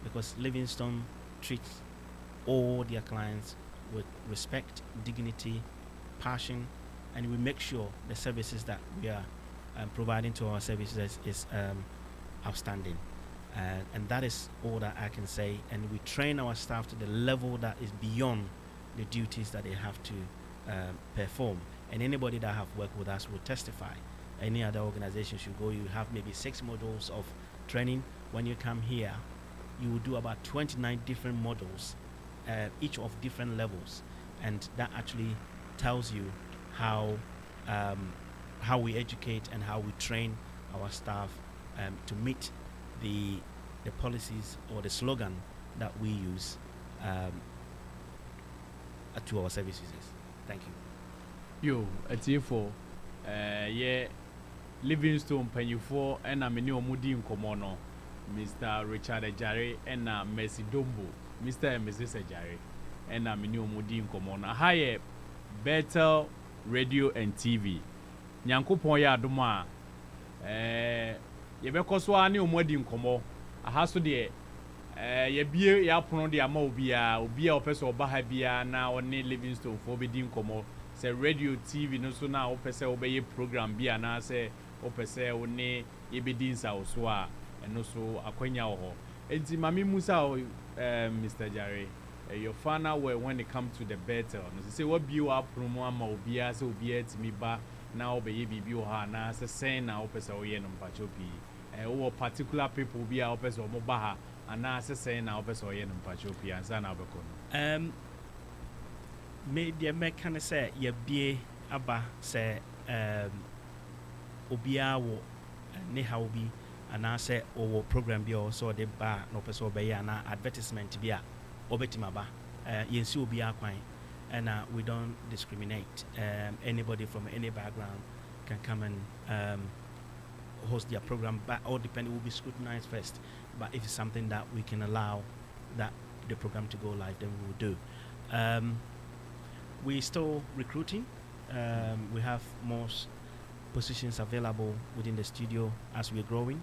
because Livingstone treats all their clients with respect, dignity, passion, and we make sure the services that we are providing to our services is outstanding. And that is all that I can say. And we train our staff to the level that is beyond the duties that they have to perform. And anybody that have worked with us will testify. Any other organization should go, you have maybe 6 modules of training. When you come here, you will do about 29 different modules, each of different levels. And that actually tells you how we educate and how we train our staff to meet the policies or the slogan that we use to our service users. Thank you. Yo, for yeah, Livingstone Penny for and I'm in your moody in Comono. Mr. Richard Ejare and Mercy Dombo, Mr. and Mrs. Ejare, and Mini Omudi Nkomo. Na haye Bethel Radio and TV. Nyankopon ya adoma yebekọ so ani omodi nkomo aha so de yebie ya pono de ama obia opese oba ha bia na oni Livingstone fo be di nkomo se radio TV no so na opese obeye program bia na se opese oni yebedi nsa so a eno so akwanya ho enti mami musa Mr. Jare your final way when it comes to the Bethel no say what bi wa promo ama obia se obia timi ba na obeye bibi o ha na se sen na opese oye no mpacho pi o particular people bi a opese o mo ba ha ana se sen na opese oye no mpacho pi ansa na obeko no me de me kan say ye bie aba say obia wo ne ha obi ana say o program bi o so de ba no opese obeye na advertisement bi a obetima ba yensi obia kwan. And we don't discriminate. Anybody from any background can come and host their program, but all depending will be scrutinized first. But if it's something that we can allow that the program to go live, then we will do. We're still recruiting. We have most positions available within the studio as we're growing.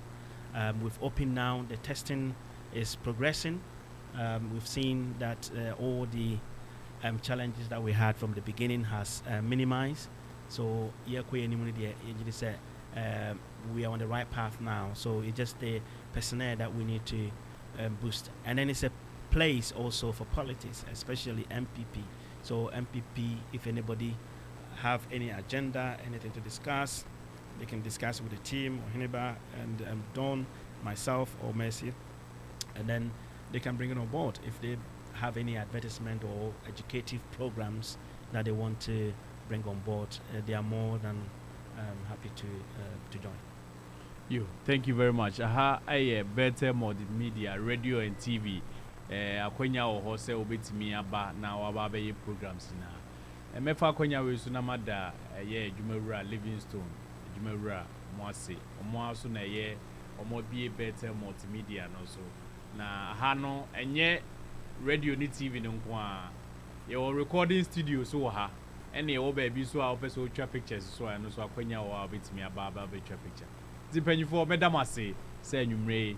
We've opened now. The testing is progressing. We've seen that all the challenges that we had from the beginning has minimized. So we are on the right path now. So it's just the personnel that we need to boost. And then it's a place also for politics, especially MPP. So MPP, if anybody have any agenda, anything to discuss, they can discuss with the team, or Hiniba, and Don, myself, or Mercy. And then they can bring it on board if they have any advertisement or educative programs that they want to bring on board. They are more than happy to join. Thank you very much. Bethel Multimedia Radio and TV. Akwenya oho se obetimi aba na waba programs na. Mefa akwenya we so na mada Jumawura Livingstone, Jumawura Moase. Omo aso na omo bie Bethel Multimedia no so. Na ha no enye radio ni TV no kwa your recording studio so ha ene wo ba bi so a opese o twa pictures so a no so akwanya wo abetimi aba be twa picture dipanyifo medamase say anwumre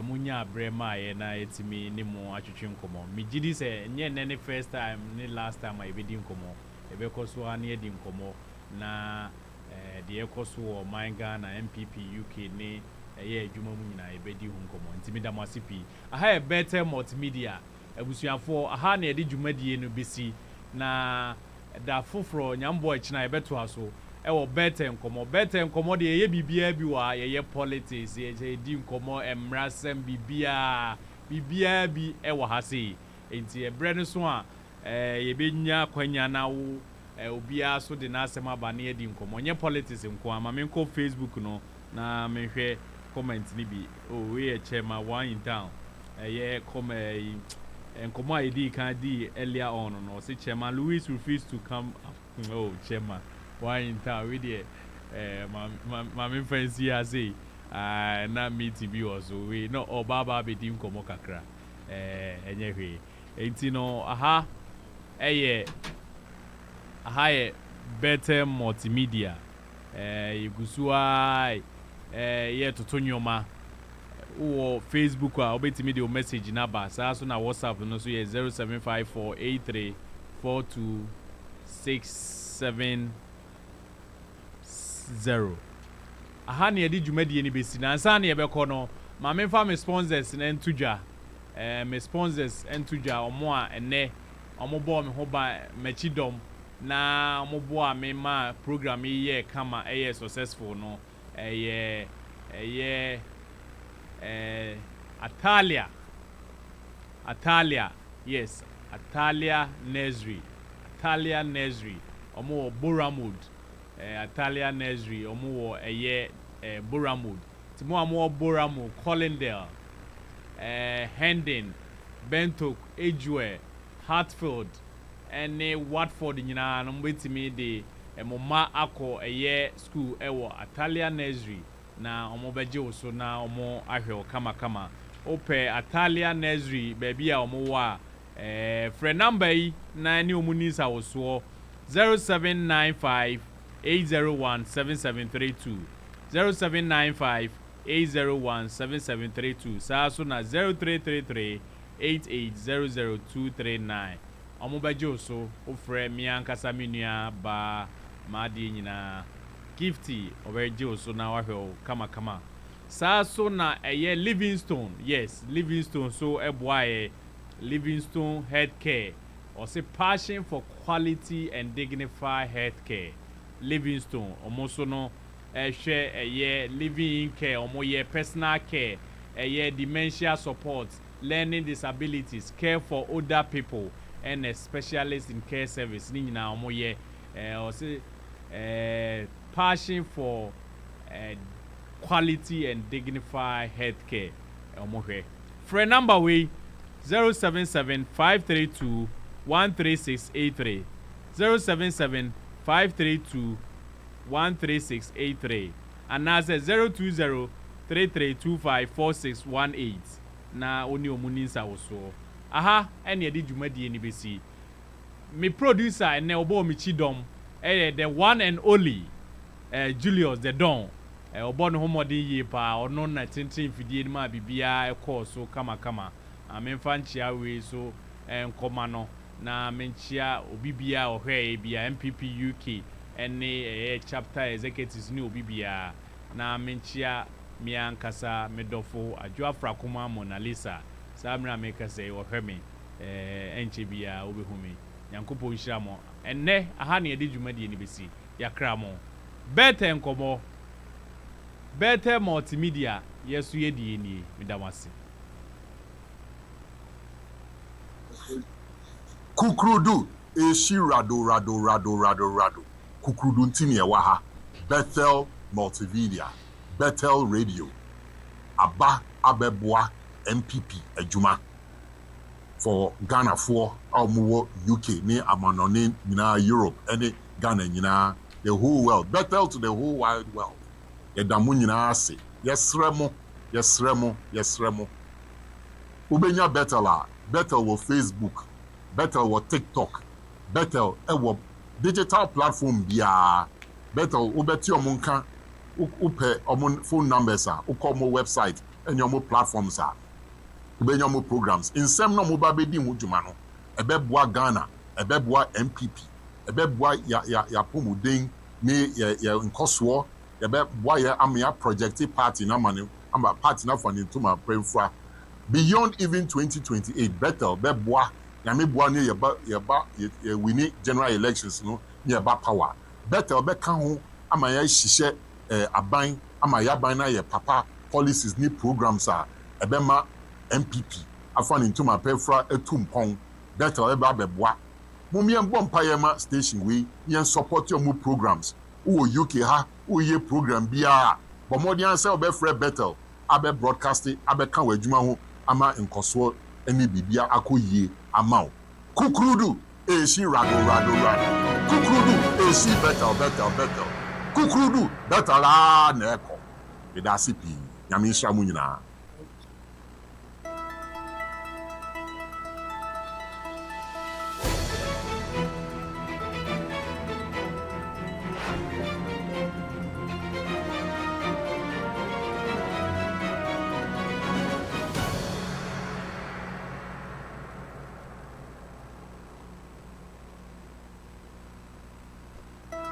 munya abrema ye na etimi ni mu atwetwe nkomo migidi say nye ne first time ni last time I be di nkomo ebe ko so ani edi nkomo na de ekoso wo manga na NPP UK ni adwuma mu nyina ebe di hu nkomo ntimi damase pi aha Bethel Multimedia abusuafo aha na edi dwumadie no besi na da foforo nyambo akina ebeto aso ewo Bethel nkomo de ye bibia bi wa ye politics ye di nkomo emrasem bibia bi ewo ha sei enti ebre no so a ye benya kwanya na wo obia so de na asem aba na ye di nkomo nye politics nko ama me nko Facebook no na me hwe comment ni bi we chema one in town ye come Nkomo ID can di earlier on no say Chairman Louis refused to come. Oh, Chairman, why in town with the my friends here say na me TV also we no obaba be dim komo kakra enye hwe enti no aha Bethel Multimedia yegusua ye totonyoma or Facebook or obetimi the message number so na WhatsApp no so 0754834260 aha na yedi dwumadi ni besi na ansa na yebekọ no ma me fa me sponsors na ntudwa me sponsors ntudwa omo a ene omo bo me ho ba machidom na omo bo a me ma program ye kama successful no Atalia, yes, Atalia Nursery, omo Boramwood, Atalia Nursery, omo Boramwood, timo amo Boramwood, Collindale, Hendon, Bentok, Edgeware, Hartfield, and Watford nyina no mbetimi de moma akọ school ewo Atalia Nursery na omo beje wo so na omo ahwe wo kama ope Atalia Nursery baby a omo wa friend number yi na ni omo ni sa wo so 0795 801 7732 0795 801 7732 sa so na 0333 88000239 omo beje wo so ofre mi ankasa menua ba ma de nyina gifty obeje wo so na wahwe kama sa so na Livingstone, yes, Livingstone so eboaye Livingstone Healthcare or say passion for quality and dignified healthcare. Livingstone omo so no share living in care omo ye personal care dementia support, learning disabilities, care for older people and a specialist in care service ni nyina omo ye or say passion for quality and dignified healthcare. Friend number we 077-532-13683 077-532-13683 and as 020-3325-4618 na oni omuninsa woso aha ene edi dwumadi ni besi me producer ene obo mi chidom the one and only Julius the Don obo no homodi yi pa ono na tintin fidie ni ma bibia so kama amemfa nchia we so nkoma no na menchia obibia ohwe bia NPP UK ene chapter executives ni obibia na menchia miankasa medofo adwoafra kuma Mona Lisa samra meka say ohwe me enche bia obehumi nyankopo nhiramo enne aha na yedi dwumadi ni besi yakra mo Bethel nkomo Bethel Multimedia yesu yedi ni midamase Kukrudu eshi rado Kukrudu ntini ewa ha Bethel Multimedia Bethel Radio Aba Abeboa NPP Ejuma for Ghana for Omuwo UK ni amanone nyina Europe any Ghana nyina the whole world Bethel to the whole wide world Edamu nyina ase yesremo Ubenya Bethel wo Facebook Bethel wo TikTok Bethel wo digital platform bia Bethel ubeti omunka upe omun phone numbers uko mo website enyomo platforms ubenyomo programs insem no mo babedi mu djuma no ebeboa Ghana ebeboa NPP ebeboa ya pomuden ni ya nkoso ebeboa ya amia project party na mane amba party na fani tuma premfra beyond even 2028 Bethel beboa na meboa ne yeba wini general elections no yeba power Bethel be kan ho ama ya hihye aban ama ya ban na ye papa policies ni programs ebema NPP afani ntuma premfra etumpon Bethel eba beboa mumien bompayema station we yen support your programs wo UK ha wo ye program bia bomodian say obefre Bethel abe broadcasting abe kan wadwuma ho ama nkoso eni bibia akoyie ama Kukrudu eshi rado Kukrudu eshi Bethel Kukrudu Bethel na eko bidasi pi nyame hia mu nyina